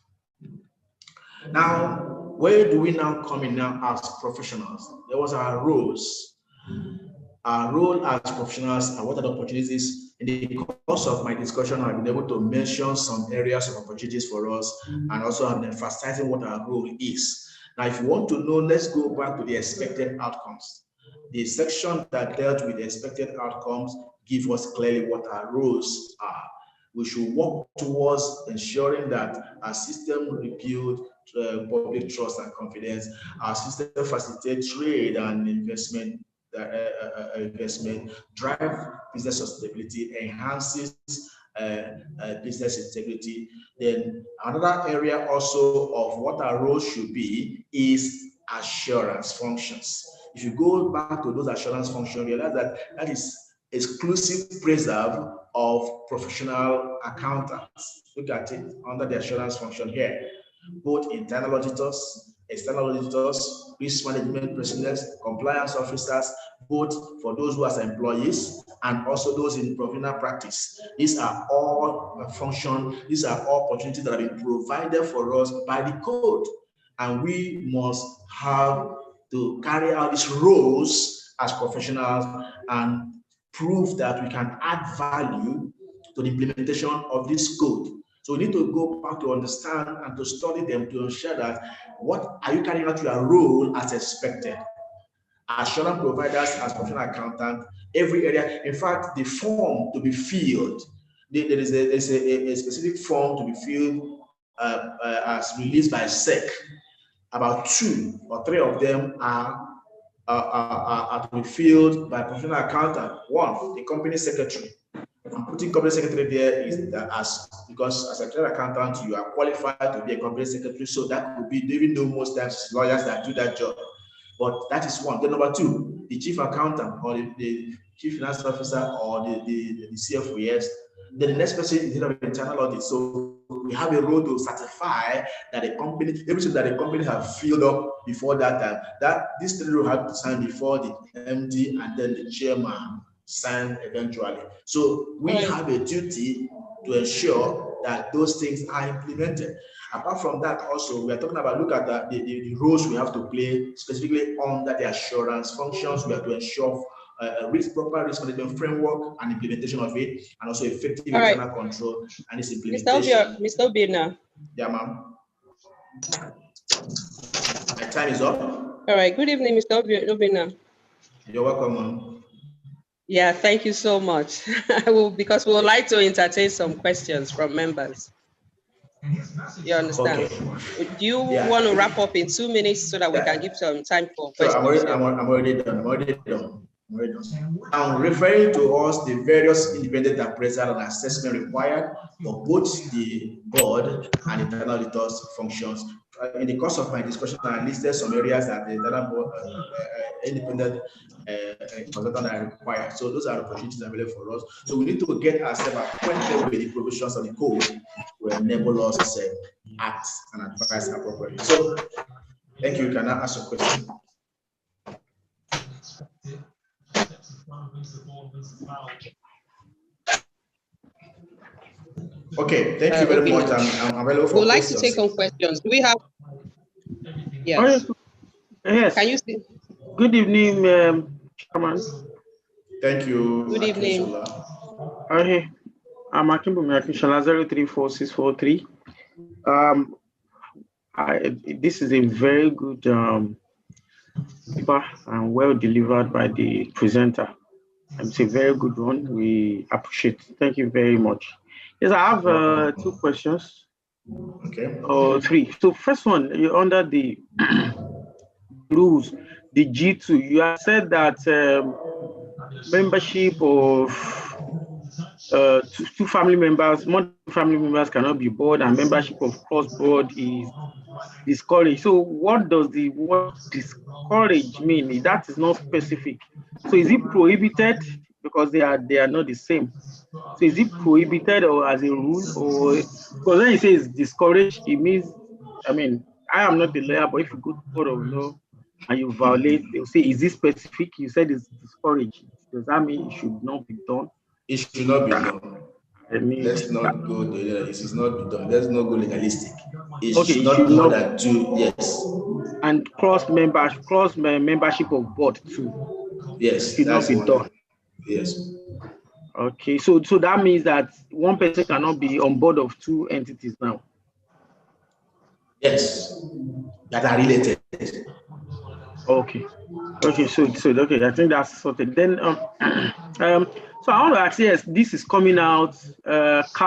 Now, where do we now come in now as professionals? There was our roles. Our role as professionals and what are the opportunities. In the course of my discussion, I've been able to mention some areas of opportunities for us, and also I'm emphasizing what our role is. Now, if you want to know, let's go back to the expected outcomes. The section that dealt with the expected outcomes give us clearly what our roles are. We should work towards ensuring that our system rebuild public trust and confidence. Our system facilitate trade and investment, drive business sustainability, enhances business integrity. Then another area also of what our role should be is assurance functions. If you go back to those assurance functions, realize that that is exclusive preserve of professional accountants. Look at it under the assurance function here. Both internal auditors, external auditors, risk management personnel, compliance officers, both for those who are employees and also those in professional practice. These are all functions, these are all opportunities that have been provided for us by the code. And we must have to carry out these roles as professionals and prove that we can add value to the implementation of this code. So we need to go back to understand and to study them to ensure that what are you carrying out your role as expected. Assurance providers as professional accountant, every area. In fact, the form to be filled, there is a specific form to be filled as released by SEC. About 2 or 3 of them are to be filled by professional accountant. One, the company secretary. I'm putting company secretary there is as because as a professional accountant, you are qualified to be a company secretary. So that could be, even though most times lawyers that do that job. But that is one. Then number 2, the chief accountant or the chief finance officer or the CFO, yes. Then the next person is head of internal audit. So we have a role to certify that the company, everything that the company have filled up before that time, that this 3 will have to sign before the MD and then the chairman sign eventually. So we have a duty to ensure that those things are implemented. Apart from that, also, we are talking about, look at the roles we have to play specifically under the assurance functions. We have to ensure proper risk management framework and implementation of it, and also effective internal control and its implementation. Mr. Obina. Yeah, ma'am. My time is up. All right. Good evening, Mr. Obina. You're welcome, ma'am. Yeah, thank you so much. Because we would like to entertain some questions from members. You understand? Okay. Do you want to wrap up in 2 minutes so that we can give some time for questions? I'm already done. I'm referring to us the various independent appraisal and assessment required for both the board and internal auditors functions. In the course of my discussion, I listed some areas that the internal board independent consultant are required. So those are the opportunities available for us. So we need to get ourselves acquainted with the provisions of the code to enable us to act and advise appropriately. So thank you. You can now ask a question. Okay, thank you very much. I'm available for We'd like questions. to take on questions. Do we have? Yes. Yes. Can you see? Good evening, Chairman. Thank you. Good evening. Okay. I'm Akimbo Akishala 034643. This is a very good paper and well delivered by the presenter. It's a very good one. We appreciate it. Thank you very much. Yes, I have 2 questions. Okay. Or 3. So first one, you're under the rules, the G2. You have said that membership of 2 family members, more family members cannot be board, and membership of cross-board is discouraged. So what does the word discourage mean? That is not specific. So is it prohibited? Because they are not the same. So is it prohibited or as a rule, or because when you say it's discouraged, it means, I mean, I am not the lawyer, but if you go to court of law and you violate, they'll say, is this specific? You said it's discouraged. Does that mean it should not be done? It should not be done. I mean, let's not go there. It is not be done. Let's not go legalistic. It okay, should not be more than 2. Yes. And cross membership of board too. Yes. Should not be done. Yes. Okay, so that means that one person cannot be on board of 2 entities now. Yes, that are related. Okay. Okay, so okay, I think that's sorted. Then so I want to ask, yes, this is coming out,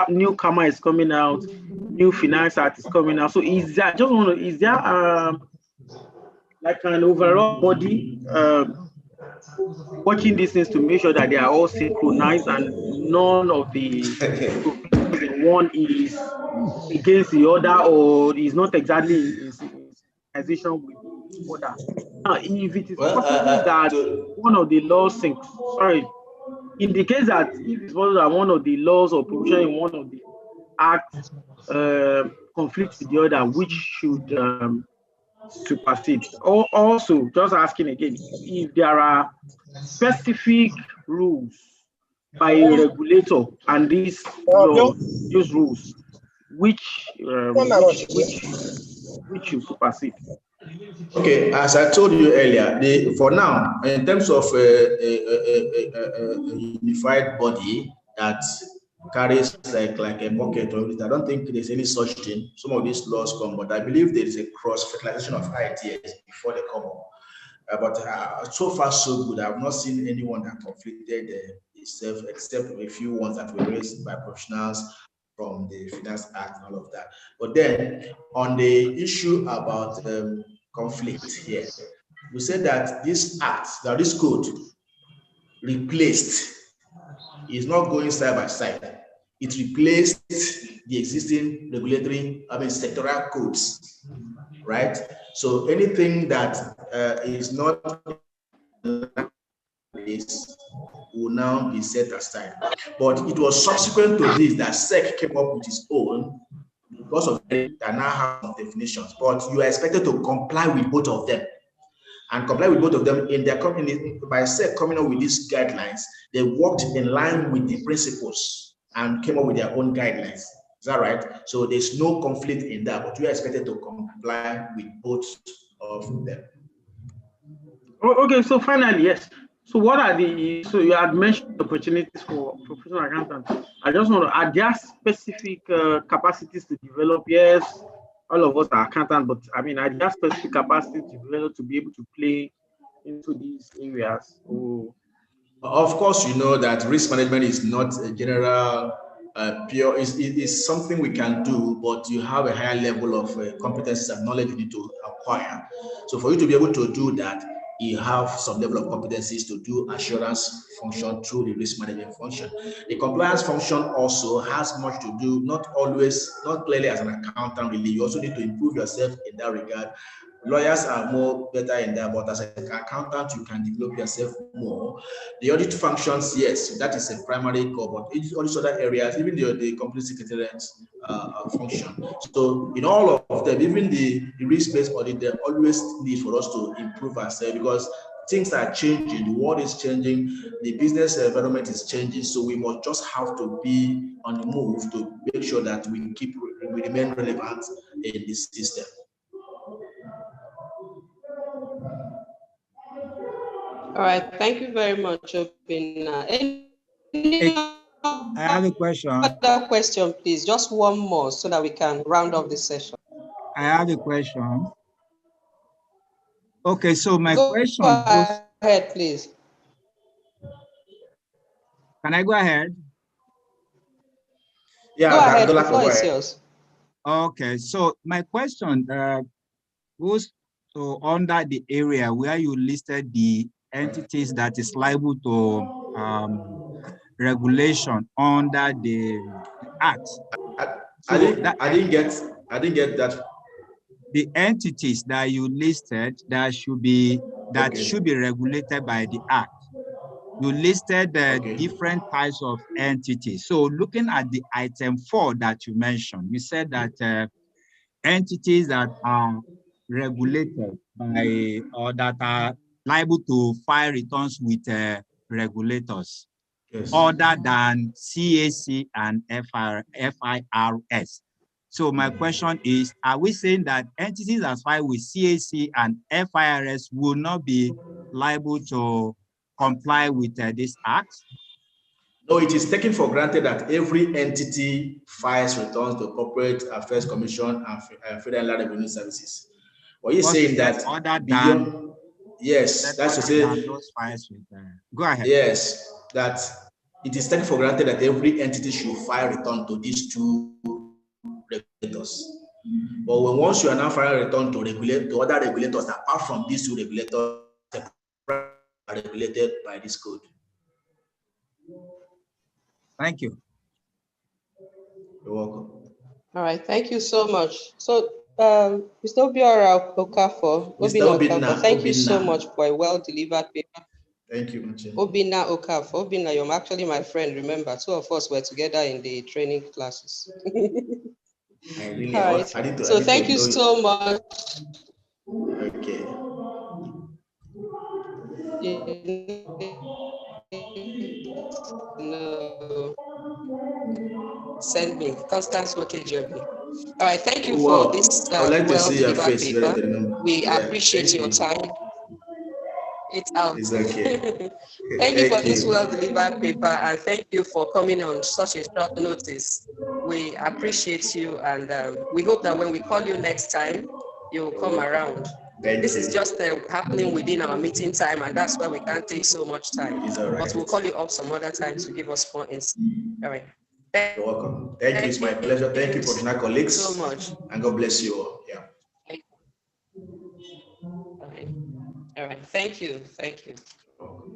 new Kama is coming out, new Finance Act is coming out. So is there like an overall body watching these things to make sure that they are all synchronized and none of the one is against the other or is not exactly in synchronization with the other? Now, if it is possible that one of the laws indicates that if it's possible that one of the laws or provision in one of the acts conflicts with the other, which should supersede. Or also, just asking again, if there are specific rules by a regulator and these rules, which should supersede. Okay, as I told you earlier, for now, in terms of a unified body that carries like a bucket or I don't think there's any such thing. Some of these laws come, but I believe there is a cross-fertilization of ideas before they come up. But so far so good. I've not seen anyone that conflicted itself, except a few ones that were raised by professionals from the Finance Act and all of that. But then on the issue about conflict here, we said that this act, that this code replaced, is not going side by side. It replaced the existing regulatory, sectoral codes, right? So anything that is not will now be set aside. But it was subsequent to this that SEC came up with its own, because of that now have some definitions. But you are expected to comply with both of them. And comply with both of them in their company. By SEC coming up with these guidelines, they worked in line with the principles and came up with their own guidelines. Is that right? So there's no conflict in that, but you are expected to comply with both of them. Okay, so finally, yes. So what are so you had mentioned opportunities for professional accountants. I just want to, are there specific capacities to develop? Yes, all of us are accountants, but I mean, are there specific capacities to develop to be able to play into these areas? Or... Of course, you know that risk management is not a general pure, it's something we can do, but you have a higher level of competencies and knowledge you need to acquire. So for you to be able to do that, you have some level of competencies to do assurance function through the risk management function. The compliance function also has much to do, not clearly as an accountant really. You also need to improve yourself in that regard. Lawyers are more better in that, but as an accountant, you can develop yourself more. The audit functions, yes, that is a primary core, but all these other areas, even the company secretariat function. So in all of them, even the risk-based audit, there always need for us to improve ourselves because things are changing, the world is changing, the business environment is changing. So we must just have to be on the move to make sure that we remain relevant in this system. All right, thank you very much, Obinna. I have a question. Another question, please. Just one more so that we can round off the session. I have a question. Okay, so my Go question goes ahead, please. Can I go ahead? Yeah, go ahead. The floor is yours. Okay, so my question goes to under the area where you listed the entities that is liable to regulation under the Act. I didn't get that. The entities that you listed that should be regulated by the Act. You listed the different types of entities. So looking at the item 4 that you mentioned, you said that entities that are regulated by or that are liable to file returns with regulators other than CAC and FIRS. So my question is, are we saying that entities that file with CAC and FIRS will not be liable to comply with this Act? No, it is taken for granted that every entity files returns to Corporate Affairs Commission and Federal Revenue Services. Are you saying that beyond? Yes, that's to say. Those files with, go ahead. Yes, that it is taken for granted that every entity should file return to these two regulators. But once you are now filing return to other regulators apart from these two regulators, are regulated by this code. Thank you. You're welcome. All right, thank you so much. So, Mr. Obiora Okafor, thank you so much for a well-delivered paper. Thank you, Machi. Obinna Okafor. Obinna, you're actually my friend, remember, 2 of us were together in the training classes. I really, all right. So thank you so much. Okay. No. Send me Constance Mokejobi. All right, thank you for this I would like to see your face. paper. We appreciate your time. It's out. It's okay. Thank you for this well-delivered paper, and thank you for coming on such a short notice. We appreciate you, and we hope that when we call you next time, you'll come around. This is just happening within our meeting time, and that's why we can't take so much time. But we'll call you up some other time to give us more insight. All right. You're welcome. Thank you. It's my pleasure. Thank you, professional colleagues. So much. And God bless you all. Yeah. All right. Thank you. Thank you. All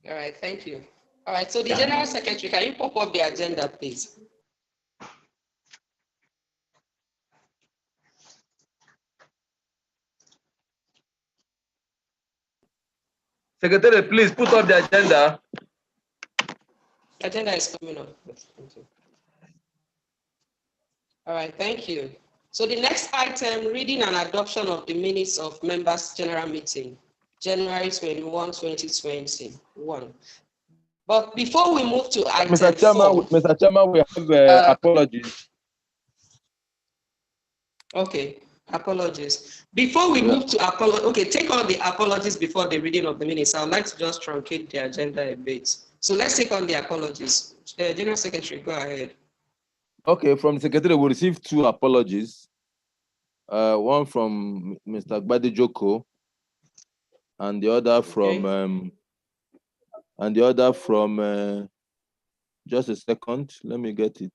right. Thank you. All right. So the General Secretary, can you pop up the agenda, please? Secretary, please put up the agenda. Agenda is coming up. Thank you. All right, thank you. So the next item, reading and adoption of the minutes of members' general meeting, January 21, 2021. But before we move to item Mr. Chairman, we have apologies. Okay, apologies. Before we move to take all the apologies before the reading of the minutes. I would like to just truncate the agenda a bit. So let's take on the apologies. General Secretary, go ahead. Okay, from the Secretary, we received 2 apologies. One from Mr. Gbade Joko, and the other from, just a second, let me get it.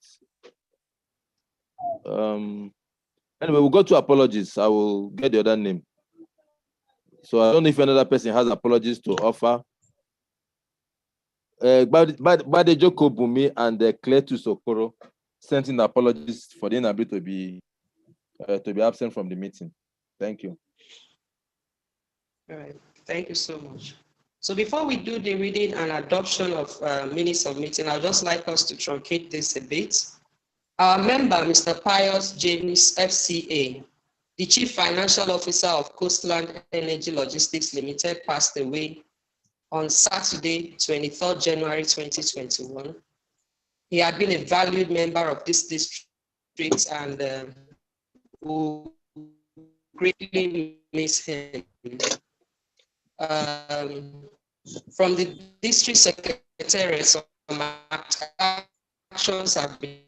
Anyway, we'll go to apologies. I will get the other name. So I don't know if another person has apologies to offer. Badejo Kobumi and Cletus Okoro sent in apologies for the inability to be absent from the meeting. Thank you. All right. Thank you so much. So before we do the reading and adoption of minutes of meeting, I'd just like us to truncate this a bit. Our member, Mr. Pius James FCA, the Chief Financial Officer of Coastland Energy Logistics Limited, passed away on Saturday, 23rd January 2021. He had been a valued member of this district and will greatly miss him. From the district secretariat, some actions have been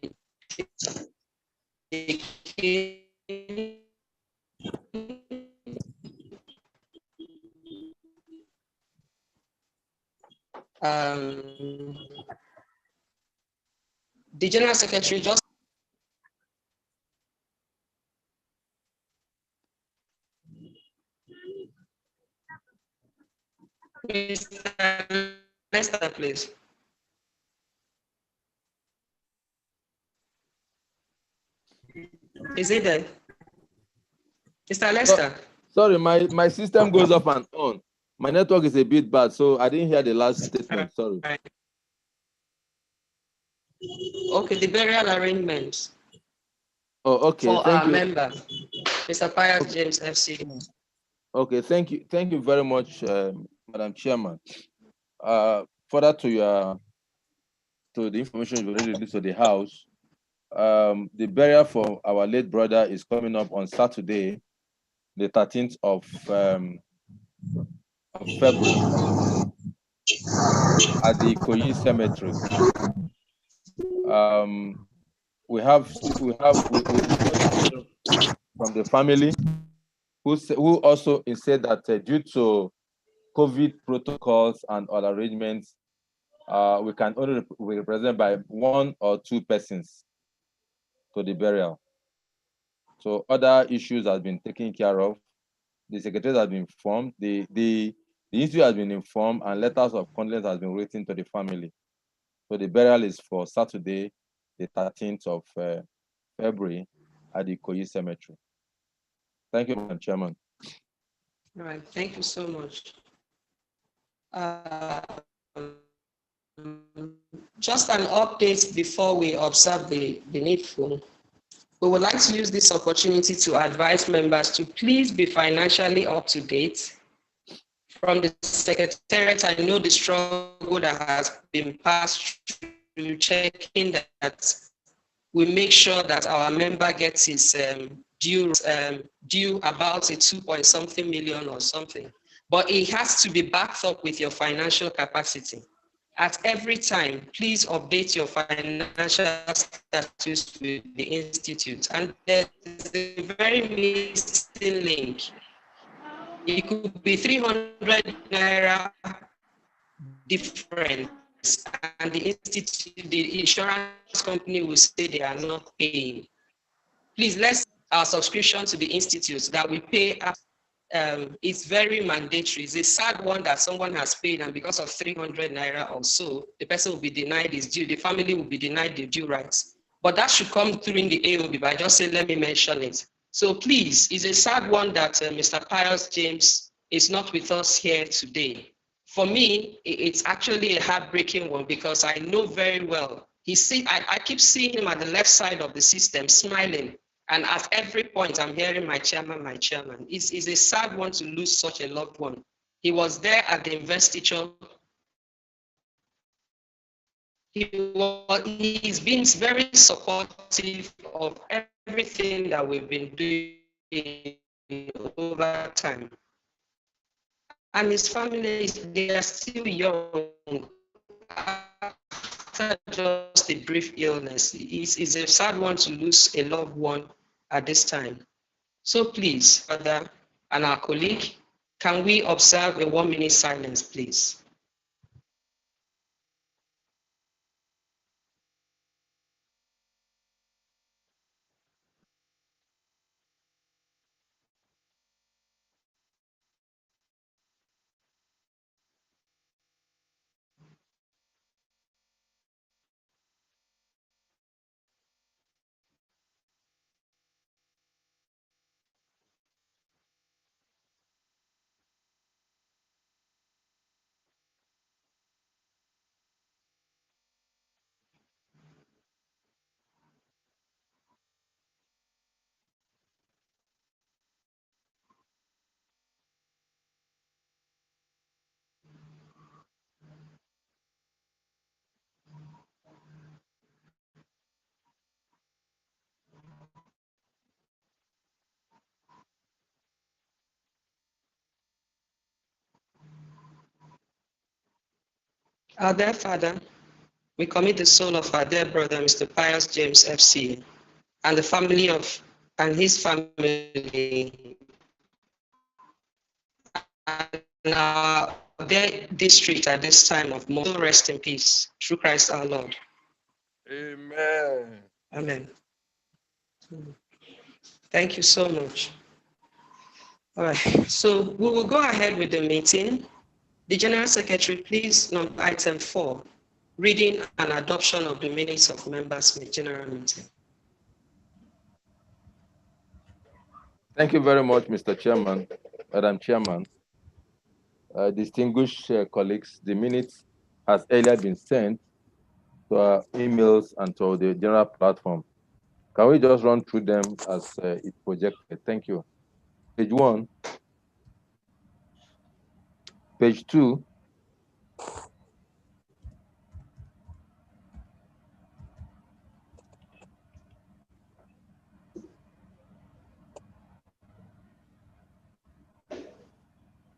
taken. The General Secretary just Mr. Lester, please. Is it there? Mr. Lester? Sorry, my system goes up and on. My network is a bit bad, so I didn't hear the last statement. Sorry. Okay, the burial arrangements. Oh, okay. For Thank our you. member, Mr. Pius James FC. Okay, thank you. Thank you very much, Madam Chairman. Further to the information you've already released to the House, the burial for our late brother is coming up on Saturday, the 13th of February at the Ikoyi Cemetery. We have from the family who also said that due to COVID protocols and all arrangements, we can only represent by 1 or 2 persons to the burial. So other issues have been taken care of. The secretary has been informed. The institute has been informed, and letters of condolence has been written to the family. So the burial is for Saturday, the 13th of February at the Ikoyi Cemetery. Thank you, Madam Chairman. All right, thank you so much. Just an update before we observe the needful. We would like to use this opportunity to advise members to please be financially up to date. From the Secretariat, I know the struggle that has been passed through checking that we make sure that our member gets his due about a 2-point-something million or something. But it has to be backed up with your financial capacity. At every time, please update your financial status with the Institute. And there's a very missing link. It could be 300 Naira difference, and the Institute, the insurance company will say they are not paying. Please, let's our subscription to the Institute that we pay. It's very mandatory. It's a sad one that someone has paid, and because of 300 Naira or so, the person will be denied his due. The family will be denied the due rights. But that should come through in the AOB, but I just say, let me mention it. So please, it's a sad one that Mr. Pius James is not with us here today. For me, it's actually a heartbreaking one because I know very well. I keep seeing him at the left side of the system smiling. And at every point, I'm hearing my chairman, my chairman. It's a sad one to lose such a loved one. He was there at the investiture. He's been very supportive of everything that we've been doing over time. And his family, they are still young. After just a brief illness, it's a sad one to lose a loved one at this time. So please, Father and our colleague, can we observe a 1-minute silence, please? Our dear Father, we commit the soul of our dear brother, Mr. Pius James FC, and the family of, and his family, and our dear district at this time of mourning. Rest in peace, through Christ our Lord. Amen. Amen. Thank you so much. All right, so we will go ahead with the meeting. The General Secretary, please, item 4, reading and adoption of the minutes of members' general meeting. Thank you very much, Mr. Chairman, Madam Chairman. Distinguished colleagues, the minutes has earlier been sent to our emails and to the general platform. Can we just run through them as it projected? Thank you. Page 1, page 2,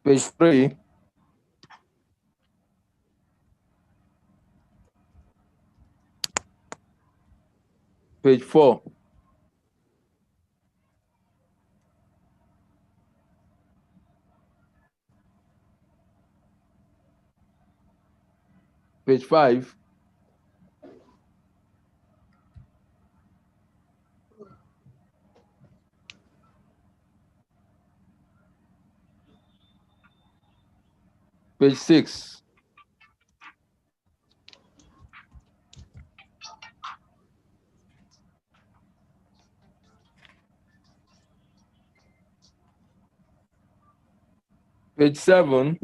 page 3, page 4, page 5, page 6, page 7,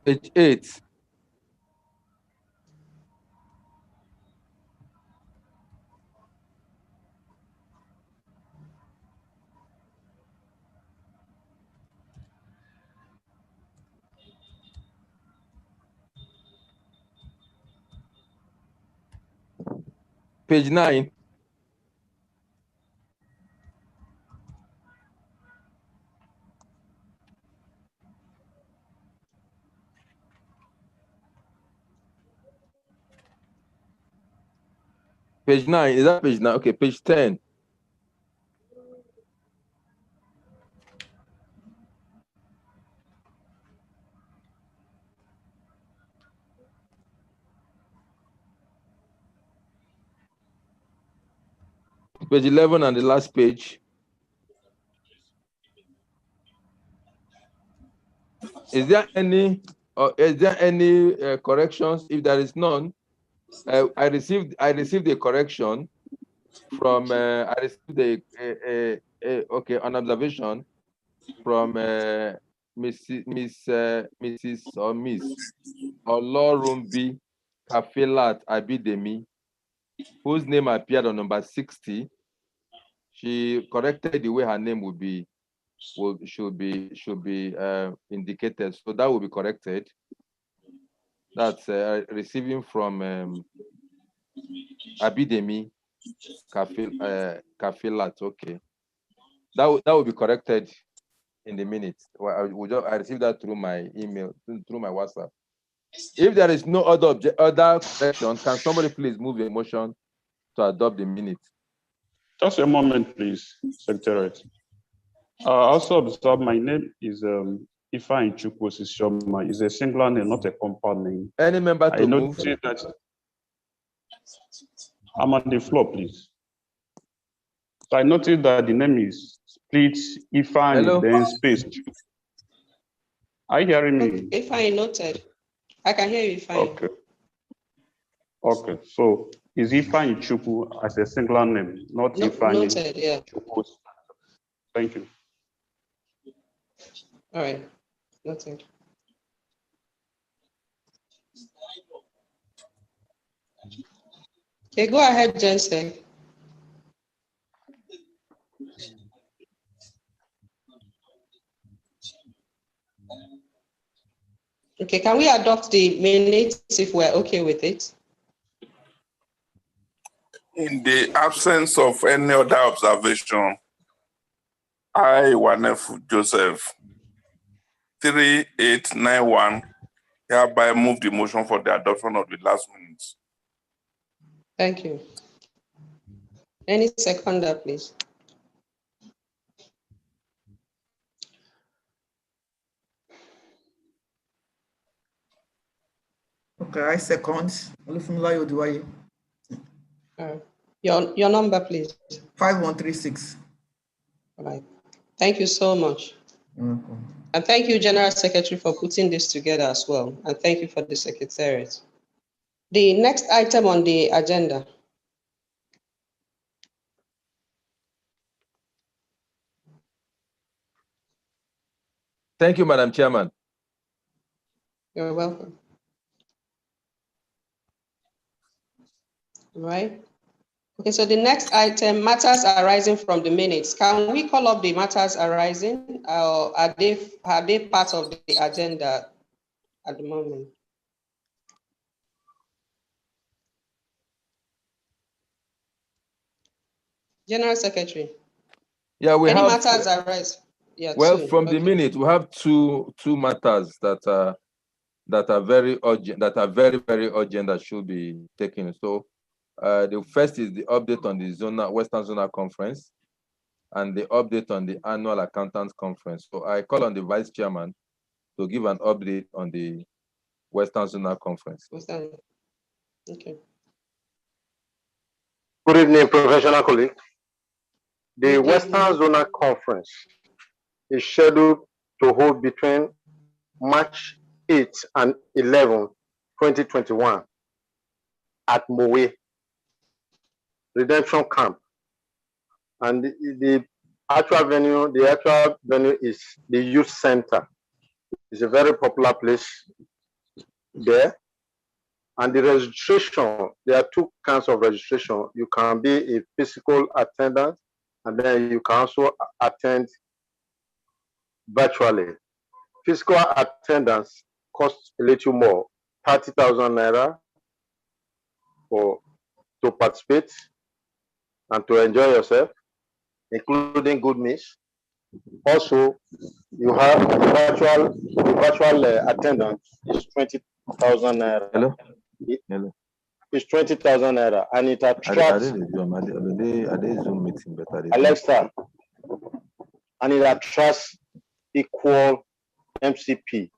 page 8, page 9, page 9, is that page 9? Okay, page 10. Page 11 and the last page. Is there any corrections? If there is none, I received a correction from I received an observation from Mrs. or Miss Olorunbi Kafilat Abidemi, whose name appeared on number 60. She corrected the way her name should be indicated, so that will be corrected. That's receiving from Abidemi Kafilat. Okay, that will be corrected in the minutes. I received that through my email, through my WhatsApp. If there is no other correction, can somebody please move a motion to adopt the minutes? Just a moment, please, Secretary. Also observe my name is Ifeanyi Chukwu Osisioma. Is a singular name, not a compound name. Any member to move? That I'm on the floor, please. So I noticed that the name is split Ifeanyi, then space. Are you hearing me? Ifeanyi noted. I can hear you, Ifeanyi. Okay. Okay, so is Ifeanyi Chukwu as a singular name, not Ifeanyi noted, yeah. Chukwu? Thank you. All right, noted. Okay, go ahead, Jensen. Okay, can we adopt the minutes if we're okay with it? In the absence of any other observation, I, Wanefu Joseph, 3891, hereby move the motion for the adoption of the last minutes. Thank you. Any seconder, please? Okay, I second. Olufunmilayo Oduwaye. Your number, please. 5136. All right. Thank you so much. You're welcome. And thank you, General Secretary, for putting this together as well. And thank you for the Secretariat. The next item on the agenda. Thank you, Madam Chairman. You're welcome. All right. Okay, so the next item, matters arising from the minutes. Can we call up the matters arising, or are they part of the agenda at the moment? General Secretary. Yeah, we Any have matters arise? Yeah, well, two. from Okay. the minute, we have two matters that are very urgent, that are very, very urgent, that should be taken. So the first is the update on the Western Zonal Conference and the update on the Annual Accountants Conference. So I call on the Vice Chairman to give an update on the Western Zonal Conference. Okay. Good evening, professional colleagues. The Western Zonal Conference is scheduled to hold between March 8 and 11, 2021 at Mowe Redemption Camp. And the actual venue is the Youth Center. It's a very popular place there. And the registration, there are two kinds of registration. You can be a physical attendant, and then you can also attend virtually. Physical attendance costs a little more, 30,000 naira to participate and to enjoy yourself, including good meals. Also, you have the virtual attendance is 20,000 naira. Hello? Hello. It's 20,000 naira, and it attracts Alexa, and it attracts equal MCP,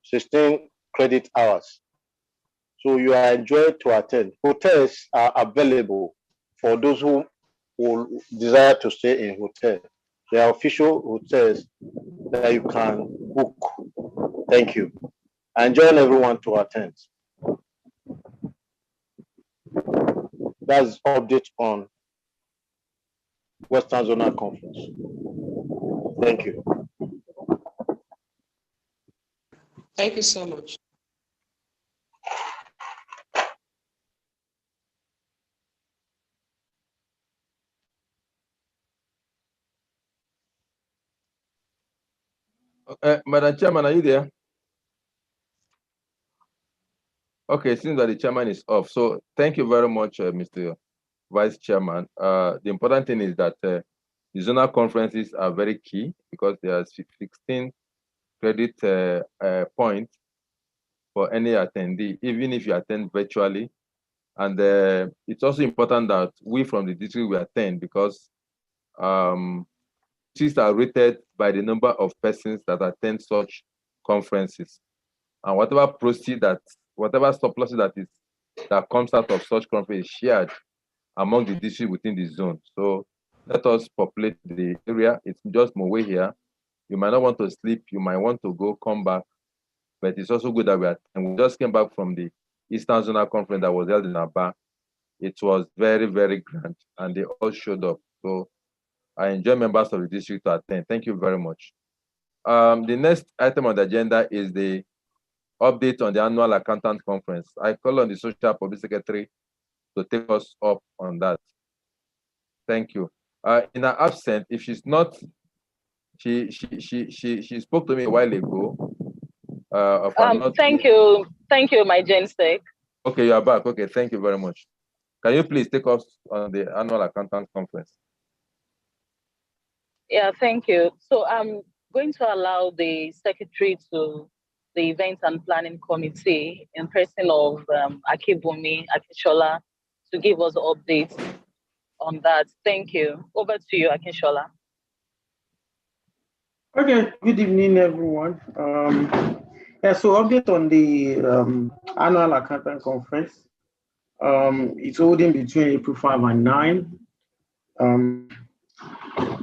16 credit hours. So you are enjoyed to attend. Hotels are available for those who desire to stay in hotel. There are official hotels that you can book. Thank you. I enjoin everyone to attend. That's update on Western Zonal Conference. Thank you. Thank you so much. Madam Chairman, are you there? Okay, it seems that the chairman is off. So thank you very much, Mr. Vice Chairman. The important thing is that the zonal conferences are very key because there are 16 credit points for any attendee, even if you attend virtually. And it's also important that we from the district will attend because seats are rated by the number of persons that attend such conferences. And whatever proceed whatever surplus that comes out of such conference is shared among the district within the zone. So let us populate the area. It's just Mowe here. You might not want to sleep. You might want to go, come back. But it's also good that we attend. We just came back from the Eastern Zonal Conference that was held in Aba. It was very, very grand, and they all showed up. So I enjoy members of the district to attend. Thank you very much. The next item on the agenda is the update on the Annual Accountant Conference. I call on the Social Public Secretary to take us up on that. Thank you. In her absence, if she's not, she spoke to me a while ago, Thank you, my GenSec. Okay, you are back. Okay, thank you very much. Can you please take us on the annual accountant conference? Yeah, thank you. So I'm going to allow the secretary to the Events and Planning Committee in person of Akibumi Akinshola to give us updates on that. Thank you. Over to you, Akinshola. Okay, good evening, everyone. So update on the annual accountant conference. It's holding between April 5 and 9.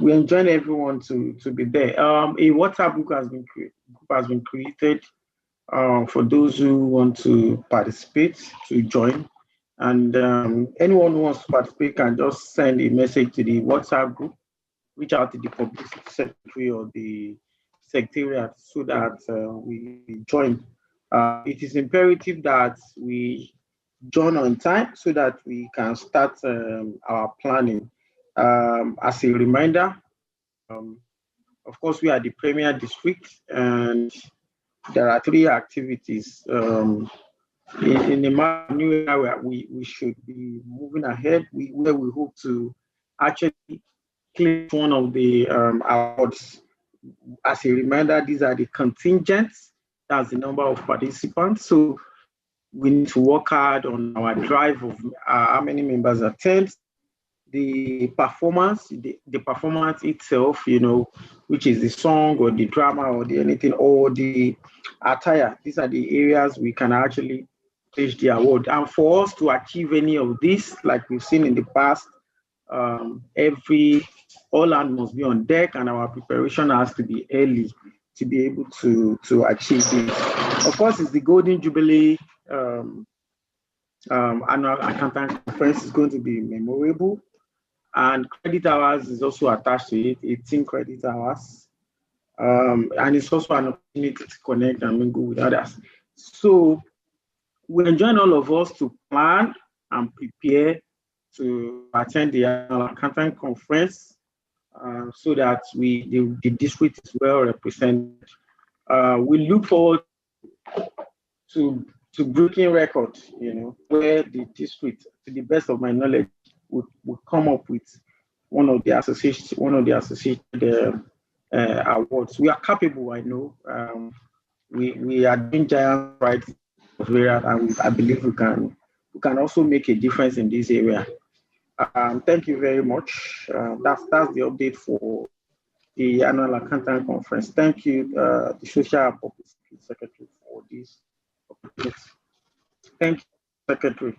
We enjoin everyone to be there. A WhatsApp group has been created for those who want to participate to join. And anyone who wants to participate can just send a message to the WhatsApp group, reach out to the publicity secretary or the secretariat so that we join. It is imperative that we join on time so that we can start our planning. As a reminder, of course, we are the Premier District, and there are 3 activities in the new area where we should be moving ahead, where we hope to actually claim one of the awards. As a reminder, these are the contingents, that's the number of participants. So we need to work hard on our drive of how many members attend, the performance, the performance itself, which is the song or the drama or the anything, or the attire. These are the areas we can actually place the award. And for us to achieve any of this, like we've seen in the past, all hands must be on deck, and our preparation has to be early to be able to achieve this. Of course, it's the Golden Jubilee annual accountant conference is going to be memorable, and credit hours is also attached to it, 18 credit hours. And it's also an opportunity to connect and mingle with others. So we enjoin all of us to plan and prepare to attend the annual accountant conference so that the district is well represented. We look forward to breaking records, where the district, to the best of my knowledge, would come up with one of the associated awards. We are capable, I know. We are doing giant right area, and I believe we can also make a difference in this area. Thank you very much. That's the update for the annual accountant conference. Thank you, the Social Publicity Secretary, for this opportunity. Thank you, Secretary.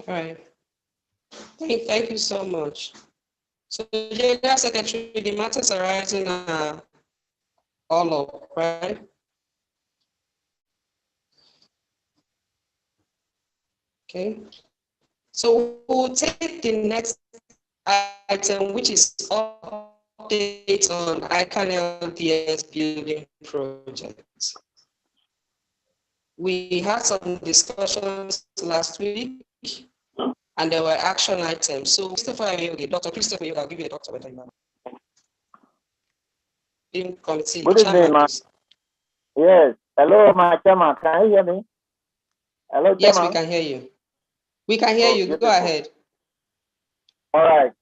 All right. Thank you so much. So, General Secretary, the matters arising are all up, right? Okay. So we'll take the next item, which is update on ICANN LPS building project. We had some discussions last week, and there were action items. So, Dr. Christopher, I'll give you a doctor whether you know. In committee. Good evening, ma'am. Yes. Hello, my chairman. Can you hear me? Hello, yes, chairman. we can hear you. We can hear you. Go ahead. All right.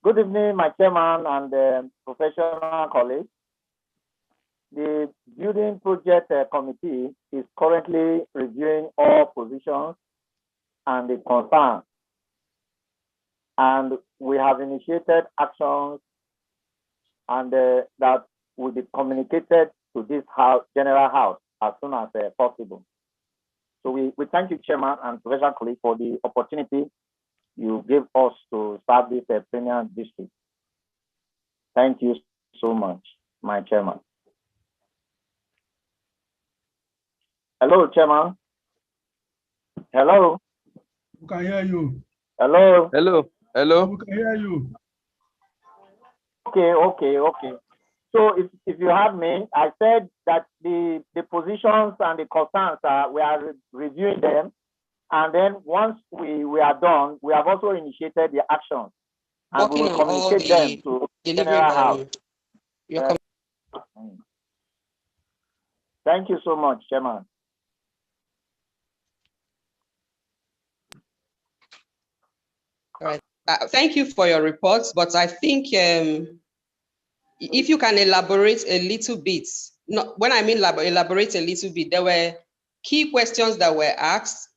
Good evening, my chairman and professional colleagues. The building project committee is currently reviewing all positions and the concerns, and we have initiated actions, and that will be communicated to this house, general house, as soon as possible. So we thank you, chairman and professional colleagues, for the opportunity you gave us to start this Premier District. Thank you so much, my chairman. Hello, chairman. Hello. We can hear you. Hello. Hello. Hello. We can hear you. Okay. So if you have me, I said that the positions and the concerns, we are reviewing them. And then once we are done, we have also initiated the actions. And we will communicate them to General House. Thank you so much, Chairman. All right. Thank you for your reports, but I think if you can elaborate a little bit, when I mean elaborate a little bit, there were key questions that were asked,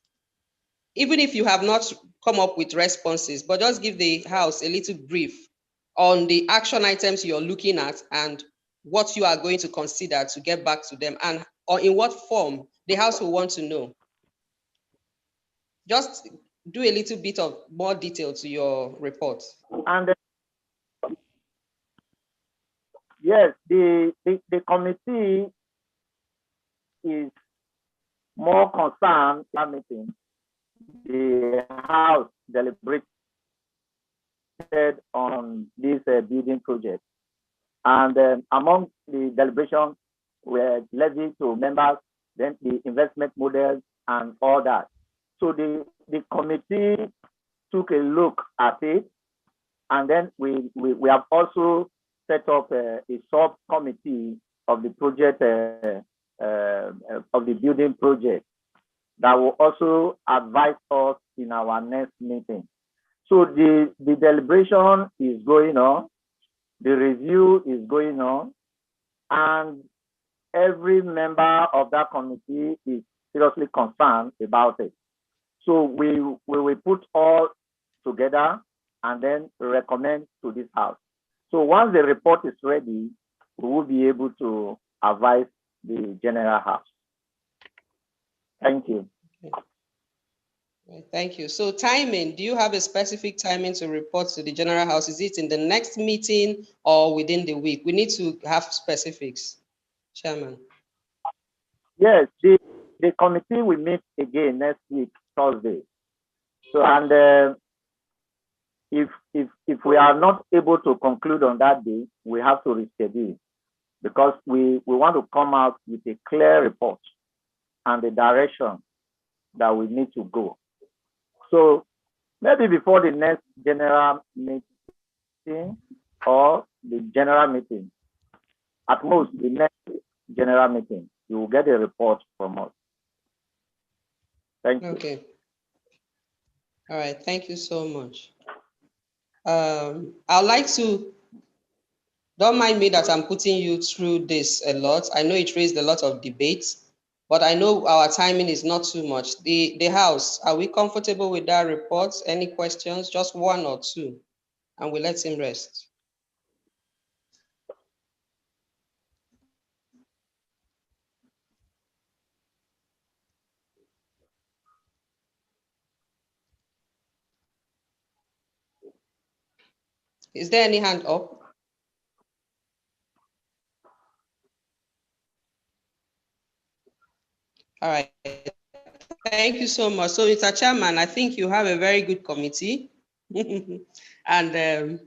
even if you have not come up with responses, but just give the House a little brief on the action items you're looking at and what you are going to consider to get back to them, and or in what form the House will want to know. Just do a little bit of more detail to your report. And yes, the committee is more concerned about meeting. The House deliberated on this building project. And among the deliberations were levied to members, then the investment models and all that. So the committee took a look at it, and then we have also set up a subcommittee of the project, of the building project, that will also advise us in our next meeting. So the deliberation is going on, the review is going on, and every member of that committee is seriously concerned about it. So we will put all together and then recommend to this House. So once the report is ready, we will be able to advise the General House. Thank you. Thank you. So timing, do you have a specific timing to report to the General House? Is it in the next meeting or within the week? We need to have specifics, Chairman. Yes, the committee will meet again next week, Thursday. So, and if we are not able to conclude on that day, we have to reschedule, because we want to come out with a clear report and the direction that we need to go. So maybe before the next general meeting or the general meeting, at most the next general meeting, you will get a report from us. Thank you. Okay. All right. Thank you so much. I'd like to, don't mind me that I'm putting you through this a lot. I know it raised a lot of debates, but I know our timing is not too much. The House, are we comfortable with that report? Any questions? Just one or two, and we'll let him rest. Is there any hand up? All right. Thank you so much. So, Mr. Chairman, I think you have a very good committee and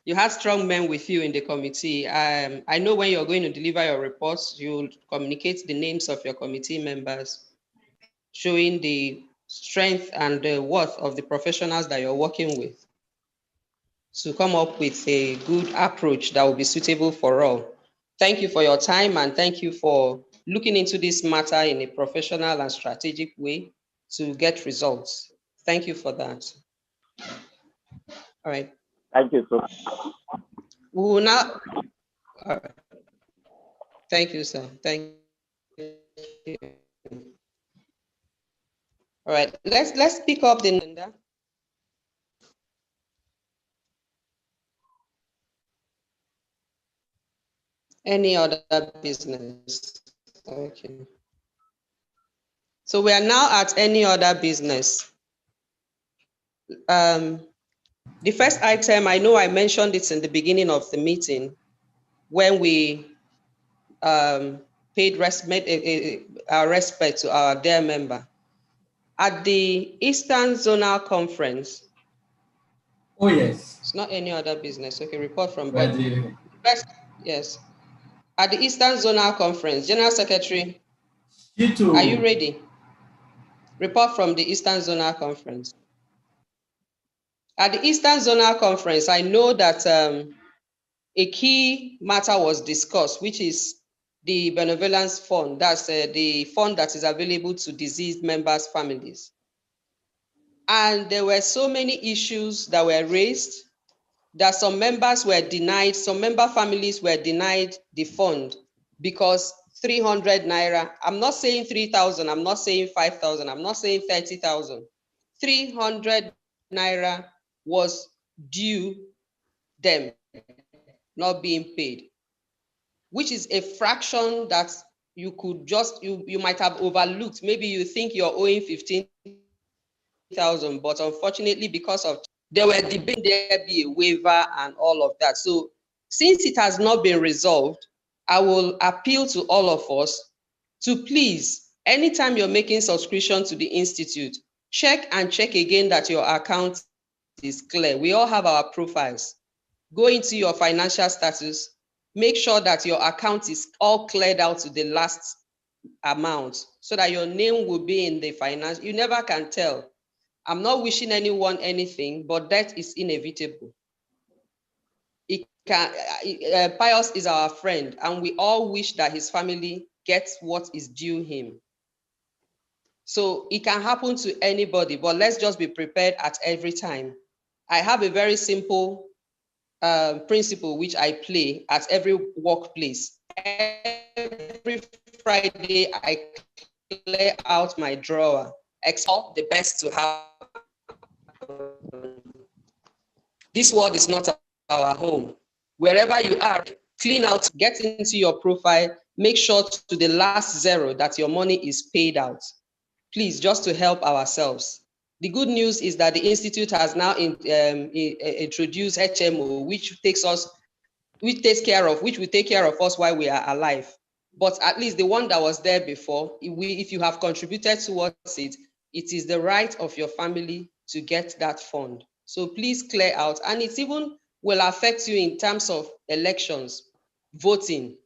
you have strong men with you in the committee. I know when you're going to deliver your reports, you'll communicate the names of your committee members, showing the strength and the worth of the professionals that you're working with, to come up with a good approach that will be suitable for all. Thank you for your time, and thank you for looking into this matter in a professional and strategic way to get results. Thank you for that. All right. Thank you, sir. We will now. All right. Thank you, sir. Thank you. All right. Let's pick up the agenda. Any other business? Okay. So we are now at any other business. The first item, I know I mentioned it in the beginning of the meeting when we paid our respect to our dear member. At the Eastern Zonal Conference. Oh, yes. It's not any other business. Okay, report from body. Yes. at the Eastern Zonal Conference. General Secretary, are you ready? Report from the Eastern Zonal Conference. At the Eastern Zonal Conference, I know that a key matter was discussed, which is the benevolence fund. That's the fund that is available to deceased members' families. And there were so many issues that were raised that some members were denied, some member families were denied the fund because 300 naira, I'm not saying 3,000, I'm not saying 5,000, I'm not saying 30,000. 300 naira was due them, not being paid, which is a fraction that you could just, you might have overlooked. Maybe you think you're owing 15,000, but unfortunately, because of there were debates, there be a waiver and all of that. So since it has not been resolved, I will appeal to all of us to please, anytime you're making subscription to the Institute, check again that your account is clear. We all have our profiles. Go into your financial status, make sure that your account is all cleared out to the last amount so that your name will be in the finance. You never can tell. I'm not wishing anyone anything, but death is inevitable. Pius is our friend, and we all wish that his family gets what is due him. So it can happen to anybody, but let's just be prepared at every time. I have a very simple principle which I play at every workplace. Every Friday, I clear out my drawer, expect the best to happen. This world is not our home. Wherever you are, clean out, get into your profile, make sure to the last zero that your money is paid out. Please, just to help ourselves. The good news is that the Institute has now introduced HMO, which will take care of us while we are alive. But at least the one that was there before, if you have contributed towards it, it is the right of your family to get that fund. So please clear out. And it even will affect you in terms of elections, voting,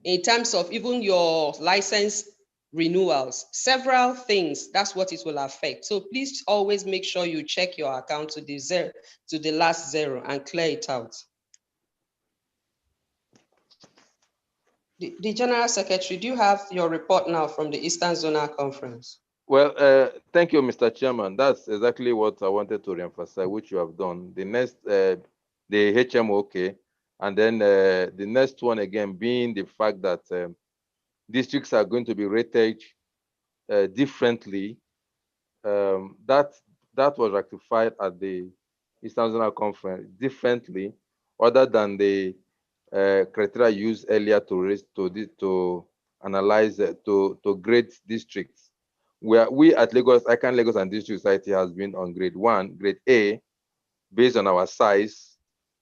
in terms of even your license renewals, several things. That's what it will affect. So please always make sure you check your account to the last zero and clear it out. The General Secretary, do you have your report now from the Eastern Zonal Conference? Well, thank you, Mr. Chairman. That's exactly what I wanted to reemphasize, which you have done. The next, the HMO, okay, and then the next one again being the fact that districts are going to be rated differently. That was rectified at the Eastern Zonal Conference differently, other than the criteria used earlier to analyze to grade districts. We at Lagos, ICANN Lagos and District Society has been on grade 1, grade A, based on our size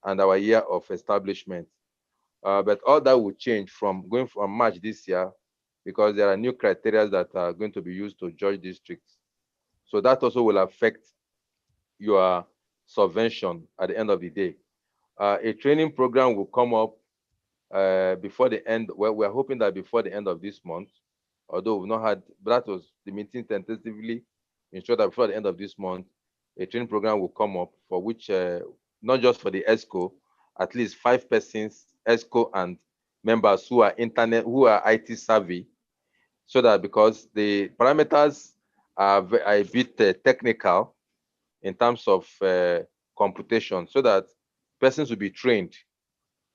and our year of establishment. But all that will change from going from March this year, because there are new criteria that are going to be used to judge districts. So that also will affect your subvention at the end of the day. A training program will come up before the end. Well, we're hoping that before the end of this month, although we've not had, that was the meeting tentatively, ensure that before the end of this month, a training program will come up for which, not just for the ESCO, at least 5 persons, ESCO and members who are IT savvy, so that because the parameters are a bit technical in terms of computation, so that persons will be trained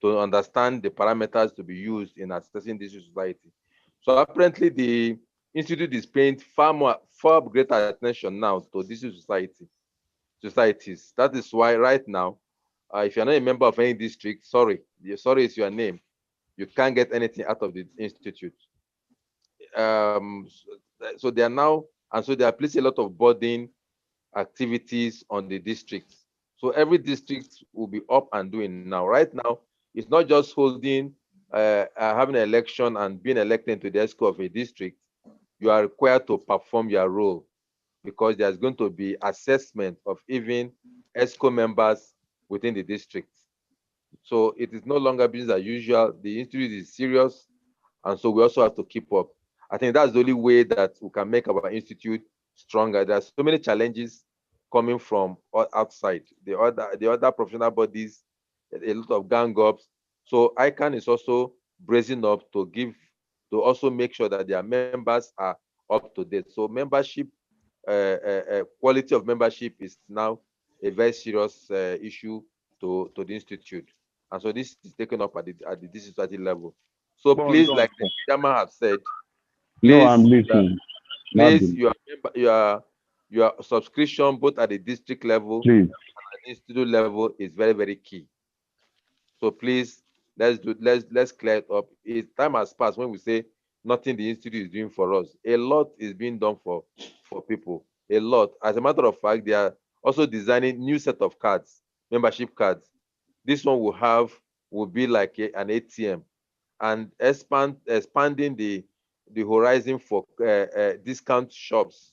to understand the parameters to be used in assessing this society. So apparently the Institute is paying far greater attention now to this societies. That is why right now, if you're not a member of any district, sorry is your name. You can't get anything out of the Institute. So they are now, and so they are placing a lot of burden activities on the districts. So every district will be up and doing now. Right now, it's not just holding, having an election and being elected into the ESCO of a district. You are required to perform your role, because there's going to be assessment of even ESCO members within the district. So it is no longer business as usual. The institute is serious, and so we also have to keep up. I think that's the only way that we can make our institute stronger. There are so many challenges coming from outside. The other professional bodies, a lot of gang ups. So ICANN is also bracing up to also make sure that their members are up to date. So membership, quality of membership is now a very serious issue to the institute. And so this is taken up at the district level. So please, like the chairman has said, please, I'm listening. Please, your subscription both at the district level and at the institute level is very, very key. So please, let's clear it up. Time has passed when we say nothing the institute is doing for us. A lot is being done for people. A lot. As a matter of fact, they are also designing new set of cards, membership cards. This one will be like an ATM, and expanding the horizon for discount shops,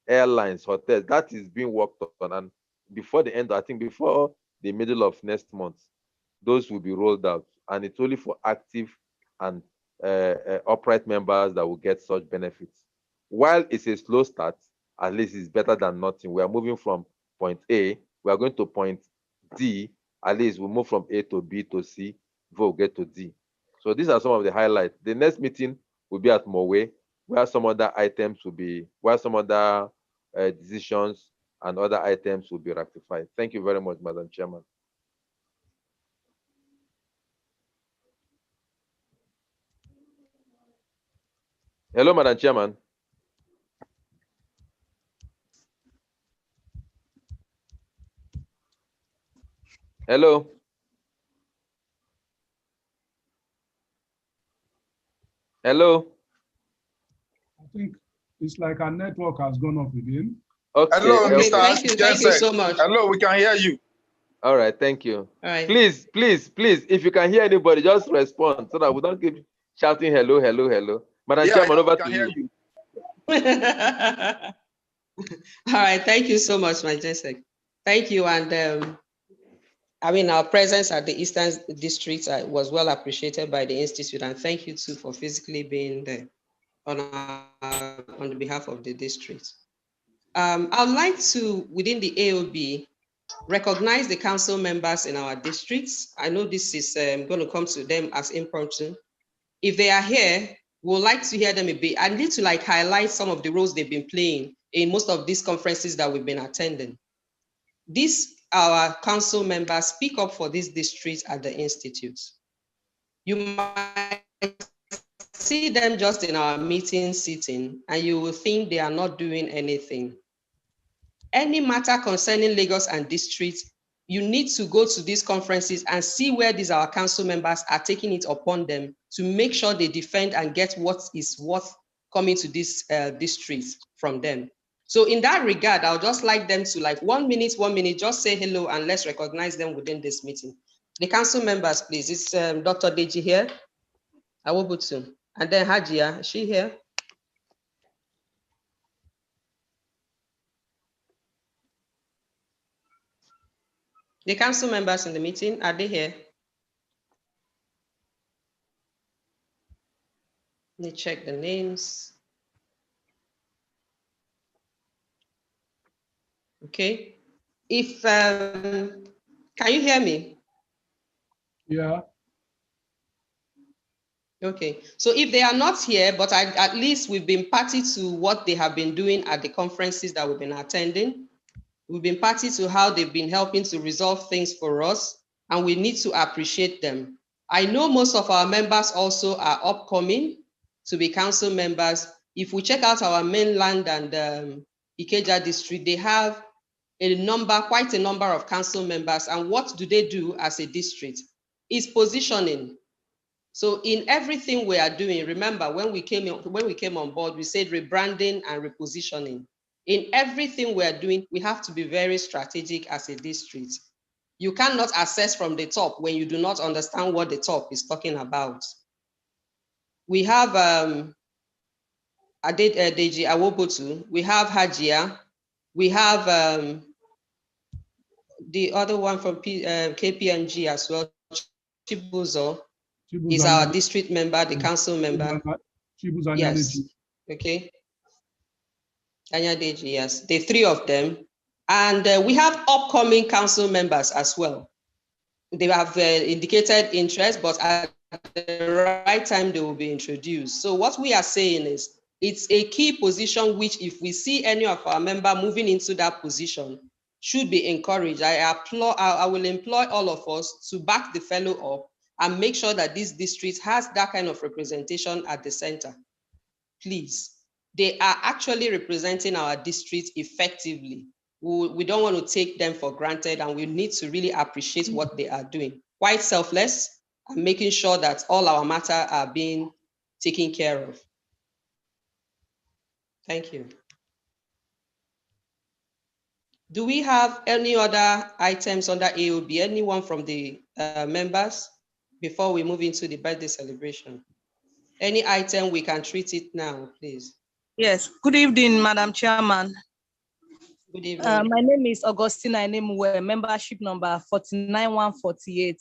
airlines, hotels. That is being worked on, and before the end, I think before the middle of next month, those will be rolled out, and it's only for active and upright members that will get such benefits. While it's a slow start, at least it's better than nothing. We are moving from point A, we are going to point D. At least we move from A to B to C before we get to D. So these are some of the highlights. The next meeting will be at Mowe, where some other items will be, where some other decisions and other items will be rectified. Thank you very much, Madam Chairman. Hello, Madam Chairman. Hello. Hello. I think it's like our network has gone off again. Okay. Hello, Mr. Thank you so much. Hello, we can hear you. All right, thank you. All right. Please, if you can hear anybody, just respond so that we don't keep shouting hello, hello, hello. Madam Chairman, over to you. All right, thank you so much, my Jessica. Thank you, and our presence at the Eastern District was well appreciated by the Institute, and thank you too for physically being there on the behalf of the district. I would like to, within the AOB, recognize the council members in our districts. I know this is going to come to them as impromptu. If they are here, we would like to hear them a bit. I need to highlight some of the roles they've been playing in most of these conferences that we've been attending. Our council members speak up for these districts at the Institute. You might see them just in our meeting sitting, and you will think they are not doing anything. Any matter concerning Lagos and districts, you need to go to these conferences and see where our council members are taking it upon them to make sure they defend and get what is worth coming to these districts from them. So in that regard, I would just like them to 1 minute, just say hello and let's recognize them within this meeting. The council members, please. It's Dr. Deji here, Awobutu, and then Hajia, is she here? The council members in the meeting, are they here? Let me check the names. Okay. If, can you hear me? Yeah. Okay. So if they are not here, but at least we've been party to what they have been doing at the conferences that we've been attending. We've been party to how they've been helping to resolve things for us, and we need to appreciate them. I know most of our members also are upcoming to be council members. If we check out our mainland and Ikeja district, they have quite a number of council members. And what do they do as a district? Is positioning. So in everything we are doing, remember when we came on board, we said rebranding and repositioning. In everything we are doing, we have to be very strategic as a district. You cannot assess from the top when you do not understand what the top is talking about. We have Deji Awobutu, we have Hajia, we have the other one from KPMG as well, Chibuzo is our district member, the council member. Yes. Okay. Anyadeji, yes. The three of them. And we have upcoming council members as well. They have indicated interest, but at the right time, they will be introduced. So what we are saying is, it's a key position which, if we see any of our member moving into that position, should be encouraged. I will employ all of us to back the fellow up and make sure that this district has that kind of representation at the center. Please. They are actually representing our district effectively. We don't want to take them for granted, and we need to really appreciate what they are doing. Quite selfless and making sure that all our matters are being taken care of. Thank you. Do we have any other items under AOB? Anyone from the members before we move into the birthday celebration? Any item, we can treat it now, please. Yes. Good evening, Madam Chairman. Good evening. My name is Augustina Enemwe, membership number 49148.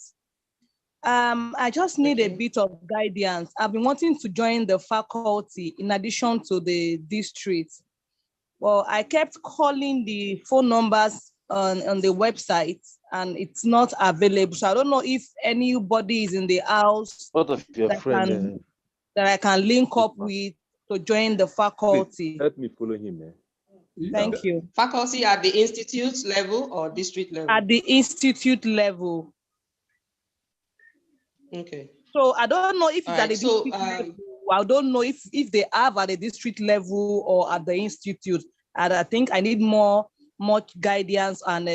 I just need a bit of guidance. I've been wanting to join the faculty in addition to the district. Well, I kept calling the phone numbers on the website and it's not available. So I don't know if anybody is in the house that I can link up with to join the faculty. Please help me follow him, man. Thank you. Faculty at the institute level or district level? At the institute level. Okay. So I don't know if it's at the so, district level. I don't know if they have at the district level or at the institute. And I think I need more guidance and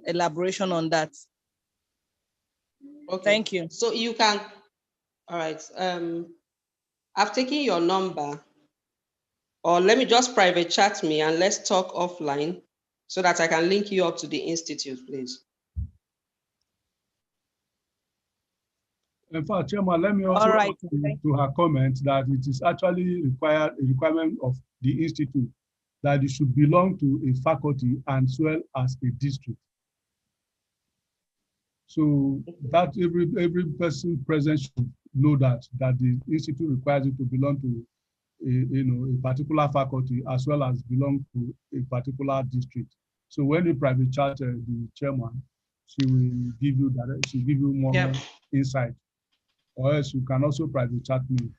elaboration on that. Okay. Thank you. So you can, all right. I've taken your number, or let me just private chat me and let's talk offline so that I can link you up to the institute, please. In fact, Chairman, let me also add to her comment that it is actually a requirement of the institute that you should belong to a faculty as well as a district. So that every person present should know that the institute requires you to belong to a particular faculty as well as belong to a particular district. So when you private chat the chairman, she will give you that. She'll give you more insight. Or else you can also private chat me.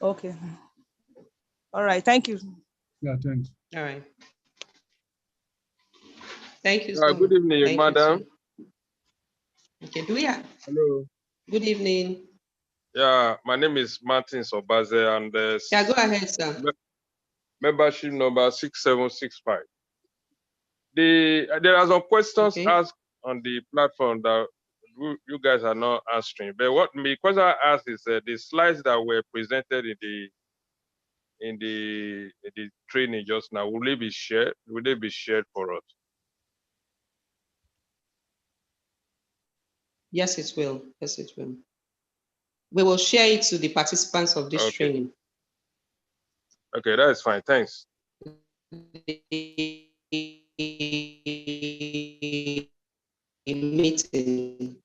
Okay. All right. Thank you. Yeah, thanks. All right. Thank you. Good evening, madam. Okay, do we have? Hello. Good evening. Yeah, my name is Martin Sobaze, and yeah, go ahead, sir. Membership number 6765. There are some questions asked on the platform that you guys are not answering. But what the question I asked is the slides that were presented in the training just now, will they be shared? Will they be shared for us? Yes, it will. Yes, it will. We will share it to the participants of this training. Okay, that is fine. Thanks. Meeting.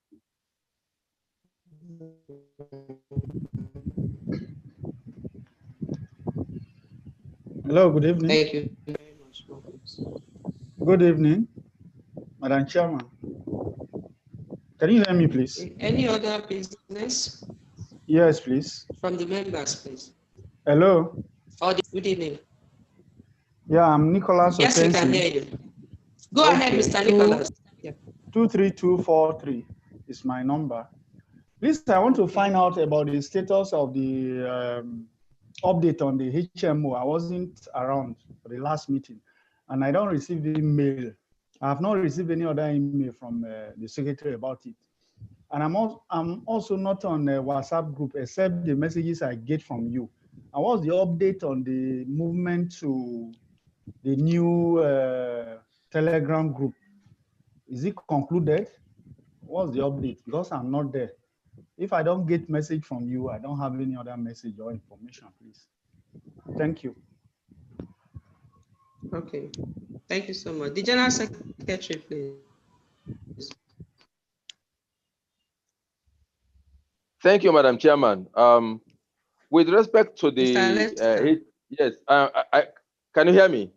Hello, good evening. Thank you very much. Good evening, Madam Chairman. Can you hear me, please? Any other business? Yes, please. From the members, please. Hello. Good evening. Yeah, I'm Nicholas. Yes, we can hear you. Go ahead, Mr. Nicholas. 23243 is my number. Please, I want to find out about the status of the update on the HMO. I wasn't around for the last meeting, and I don't receive the email. I have not received any other email from the secretary about it. And I'm also not on a WhatsApp group except the messages I get from you. And what's the update on the movement to the new Telegram group? Is it concluded? What's the update? Because I'm not there. If I don't get message from you, I don't have any other message or information, please. Thank you. Okay. Thank you so much. The General Secretary, please. Thank you, Madam Chairman. With respect to the, yes, can you hear me?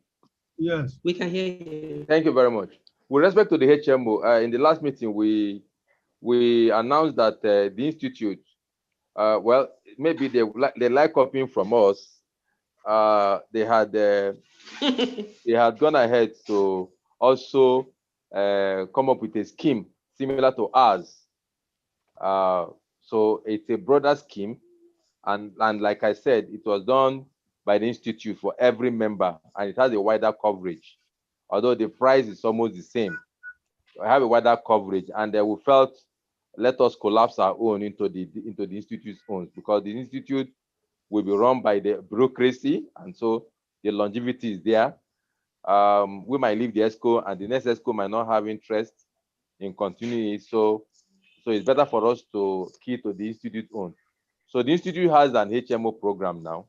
Yes. We can hear you. Thank you very much. With respect to the HMO, in the last meeting, we announced that the institute, well, maybe they like copying from us. They had gone ahead to also come up with a scheme similar to ours. So it's a broader scheme, and like I said, it was done by the institute for every member, and it has a wider coverage. Although the price is almost the same, I have a wider coverage, and we felt let us collapse our own into the institute's own, because the institute will be run by the bureaucracy, and so the longevity is there. We might leave the ESCO, and the next ESCO might not have interest in continuing. So it's better for us to key to the institute own. So the institute has an HMO program now,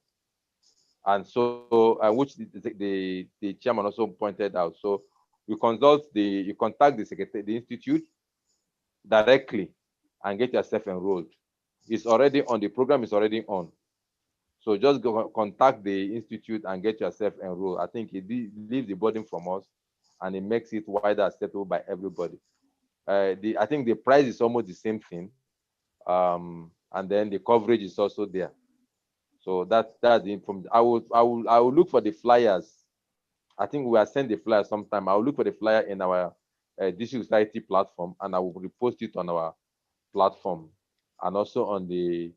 and so which the chairman also pointed out. So you contact the secretary, the institute directly, and get yourself enrolled. It's already on, the program is already on. So just go contact the institute and get yourself enrolled. I think it leaves the burden from us, and it makes it wider acceptable by everybody. I think the price is almost the same thing, and then the coverage is also there. So that's the information. I will look for the flyers. I think we will send the flyer sometime. I will look for the flyer in our district society platform, and I will repost it on our platform, and also on the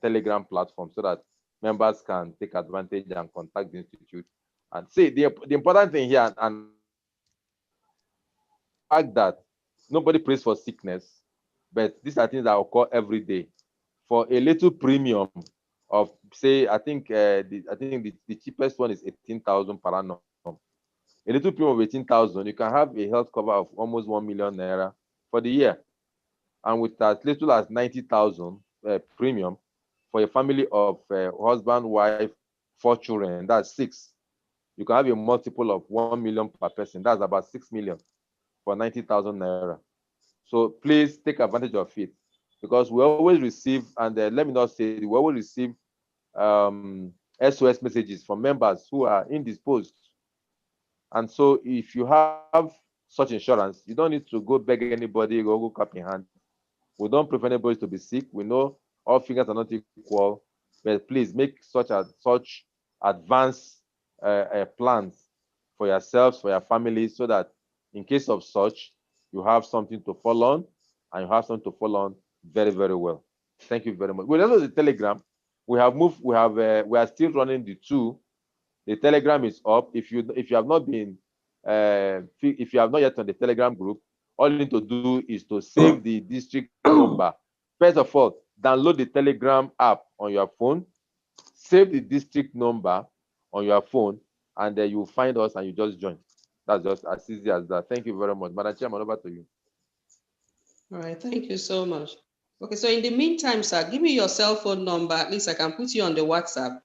Telegram platform, so that members can take advantage and contact the institute. And see, the important thing here, and fact that nobody prays for sickness, but these are things that occur every day. For a little premium of, say, I think the cheapest one is 18,000 per annum. A little premium of 18,000, you can have a health cover of almost 1 million naira for the year. And with as little as 90,000 premium for a family of husband, wife, 4 children, that's 6. You can have a multiple of 1 million per person. That's about 6 million for 90,000 naira. So please take advantage of it, because we always receive, and let me not say, we always receive SOS messages from members who are indisposed. And so if you have such insurance, you don't need to go beg anybody, go cup in hand. We don't prefer anybody to be sick. We know all fingers are not equal, but please make such advanced plans for yourselves, for your families, so that in case of such, you have something to fall on, and you have something to fall on very, very well. Thank you very much. With the Telegram, we have moved. We are still running the 2. The Telegram is up. If you have not been, if you have not yet on the Telegram group, all you need to do is to save the district number. First of all, download the Telegram app on your phone, save the district number on your phone, and then you'll find us and you just join. That's just as easy as that. Thank you very much. Madam Chairman, over to you. All right, thank you so much. Okay, so in the meantime, sir, give me your cell phone number. At least I can put you on the WhatsApp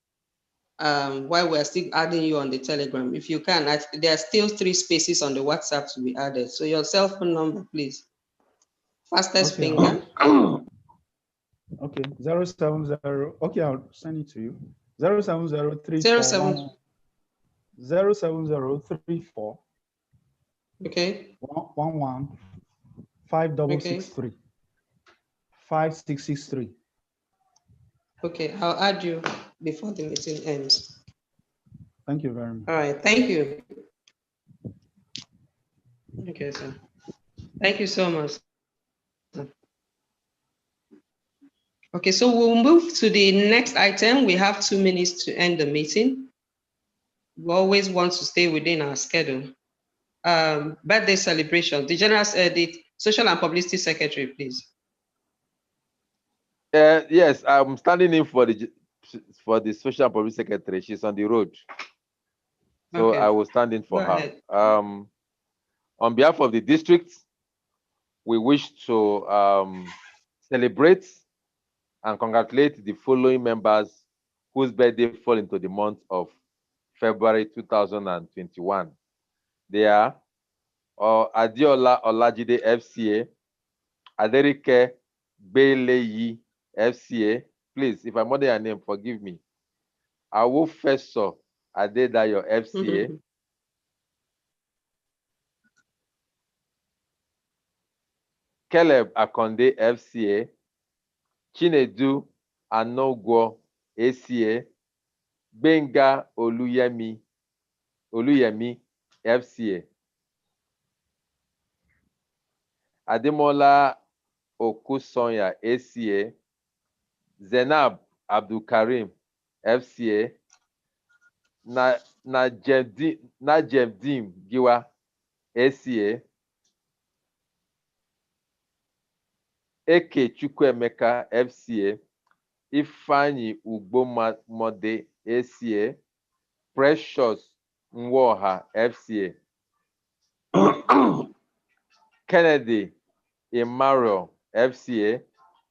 while we're still adding you on the Telegram. If you can, there are still 3 spaces on the WhatsApp to be added. So your cell phone number, please. Fastest finger. Okay, 070. Okay, I'll send it to you. 07034. 07034. Okay. 11 5663. 5663. Okay, I'll add you before the meeting ends. Thank you very much. All right, thank you. Okay, sir. Thank you so much. Okay, so we'll move to the next item. We have 2 minutes to end the meeting. We always want to stay within our schedule. Birthday celebration. The Social and Publicity Secretary, please. Yes, I'm standing in for the Social and Publicity Secretary. She's on the road, so Okay. I will stand in for Go her. ahead. On behalf of the district, we wish to celebrate and congratulate the following members whose birthday fall into the month of February 2021. They are Adiola Olajide FCA, Aderike Beleyi FCA. Please, if I murder your name, forgive me. Awofeso Adedayo FCA. Caleb Akonde FCA. Chinedu Anogwo ACA. Benga Oluyemi FCA. Ademola Okusonya ACA. Zenab Abdulkarim FCA. Najemdim Giwa ACA. Eke Chukwemeka FCA. Ifeanyi Ugbomode ACA. Precious Nwoha FCA. Kennedy Emmanuel FCA.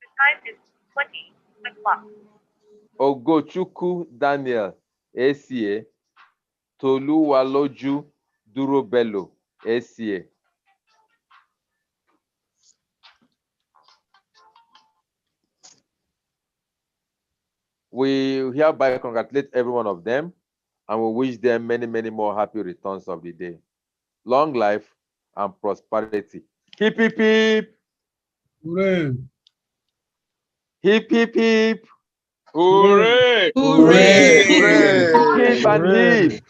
The time is 20 o'clock. Ogochukwu Daniel ACA. Toluwaloju Durobello ACA. We hereby congratulate every one of them and we wish them many, many more happy returns of the day. Long life and prosperity. Hip, hip, hip. Hooray. Hip, hip, hip. Hooray! Hooray! Hooray! Hip and hip.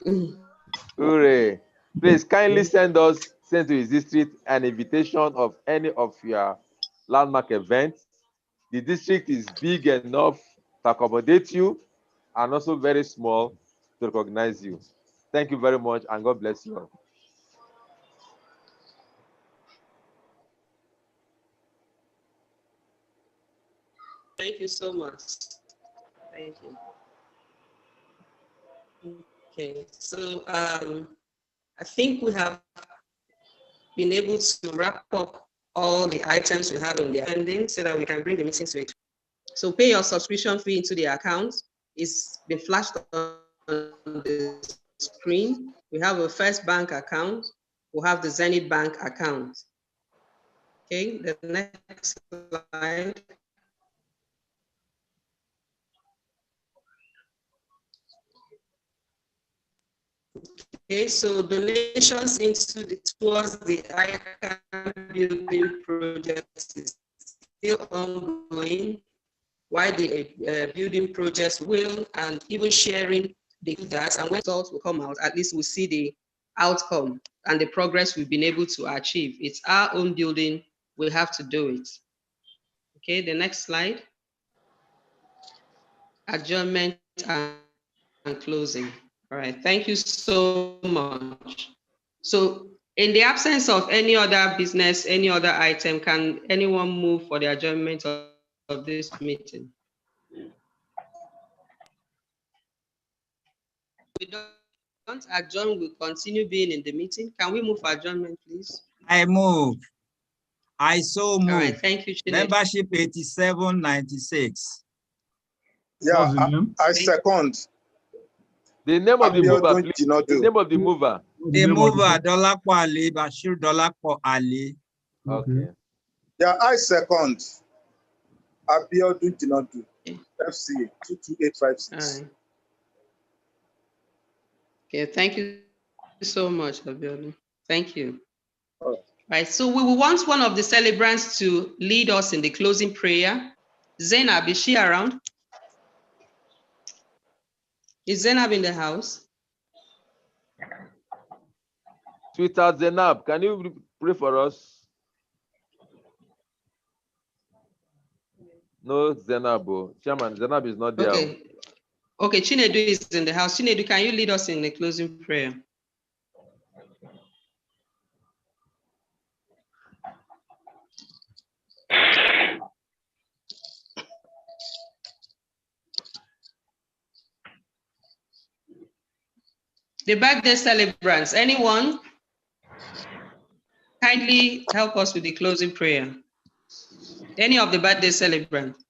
Hooray. Please kindly send to his district an invitation of any of your landmark events. The district is big enough to accommodate you and also very small to recognize you. Thank you very much and God bless you all. Thank you so much. Thank you. Okay, so I think we have been able to wrap up all the items we have on the ending so that we can bring the meeting to it. So pay your subscription fee into the account. It's been flashed on the screen. We have a First Bank account. We have the Zenith Bank account. Okay, the next slide. Okay, so donations towards the ICANN building project is still ongoing, while the building projects will, and even sharing that, and when results will come out, at least we'll see the outcome and the progress we've been able to achieve. It's our own building, we'll have to do it. Okay, the next slide. Adjournment and closing. All right, thank you so much. So in the absence of any other business, any other item, can anyone move for the adjournment of this meeting? We don't adjourn, we'll continue being in the meeting. Can we move for adjournment, please? I move. I so move. All right, thank you, Chinedu. Membership 8796. Yeah, I second. The name of the mover, please. The name of the mover. The mover, Dolapo Ali, Bashir Dolapo Ali. Okay. Yeah, I second. Abiodun Dinodu, FCA 22856. Right. Okay, thank you so much, Abiodun. Thank you. Right, so we will want one of the celebrants to lead us in the closing prayer. Zainab, is she around? Is Zainab in the house? Sweetheart Zainab, can you pray for us? No, Zainab. Chairman, Zainab is not there. Okay. Okay, Chinedu is in the house. Chinedu, can you lead us in the closing prayer? The birthday celebrants, anyone? Kindly help us with the closing prayer. Any of the birthday celebrants?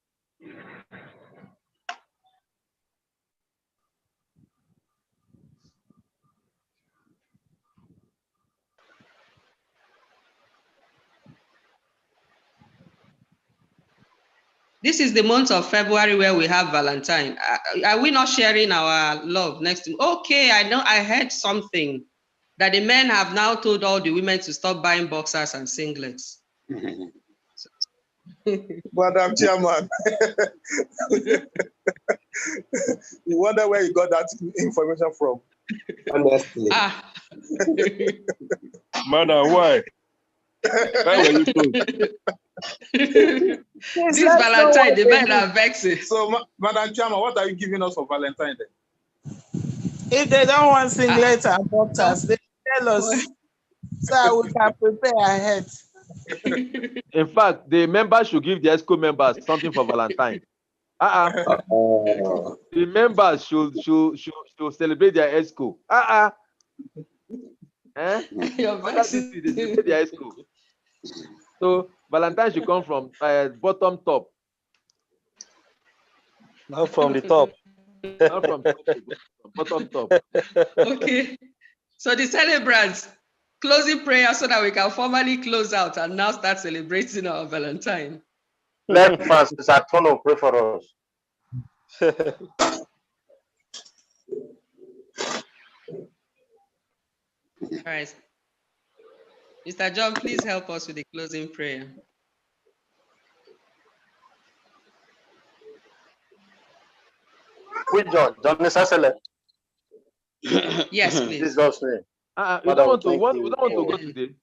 This is the month of February where we have Valentine. Are we not sharing our love next to? Okay, I know. I heard something that the men have now told all the women to stop buying boxers and singlets. Madam Chairman, you wonder where you got that information from. Honestly. Madam, why? Why were you told? This Valentine, the men are vexing. So, Madam Chairman, what are you giving us for Valentine then? If they don't want singlets and boxers, they tell us so we can prepare ahead. In fact, the members should give the ESCO members something for Valentine. The members should celebrate their ESCO. So Valentine should come from bottom top. Not from the top. Not from bottom top. Okay. So the celebrants, closing prayer so that we can formally close out and now start celebrating our Valentine. Let Francis Atono pray for us. All right. Mr. John, please help us with the closing prayer. Which John? John Nesasele? Yes, please. Jesus' name. We don't want to go today.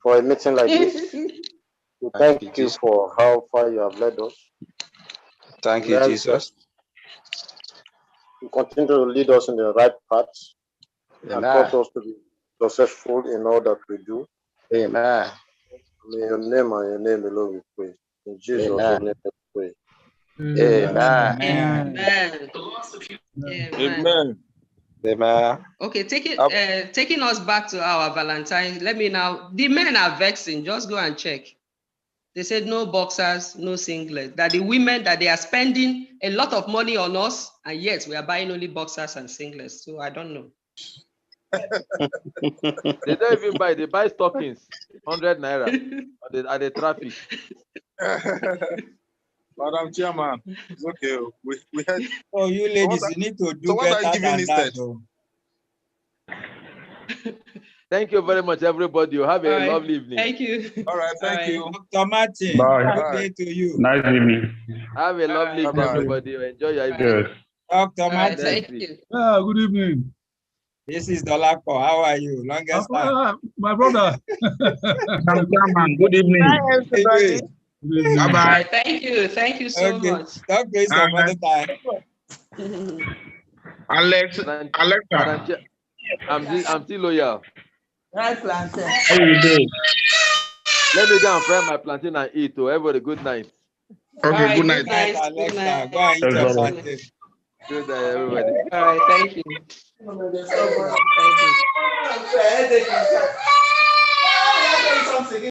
For a meeting like this, we thank you for how far you have led us. Thank you, Jesus. You continue to lead us in the right path and Amen. cause us to be successful in all that we do. Amen. In your name and your name alone we pray. In Jesus' Amen. name we pray. Amen. Amen. Amen. Okay, taking us back to our Valentine. Let me now. The men are vexing. Just go and check. They said no boxers, no singlet. That the women that they are spending a lot of money on us, and yet we are buying only boxers and singlets. So I don't know. They don't even buy. They buy stockings, 100 naira at the traffic. Madam Chairman, it's okay. We had. Oh, you ladies, you need to do so what are you better giving than instead? that, though. Thank you very much, everybody. You have a right. lovely evening. Thank you. All right, thank you. Dr. Martin, Bye. good day to you. Nice evening. Have a lovely evening, Bye-bye. everybody. Enjoy your evening. Yes. Dr. All right, Martin, thank you. Good evening. this is Dolapo. How are you? Longest time. My brother. Madam Chairman, good evening. Bye, everybody. All right, thank you. Thank you so much. Talk to you some other time. Alexa. I'm still loyal. Right, plantain. How you doing? Let me go and fry my plantain and eat. Oh, everybody, good night. Okay, All right, good night. Alexa, Good night. go and eat your Yes, plantain. Good night, everybody. All right, thank you. Thank you.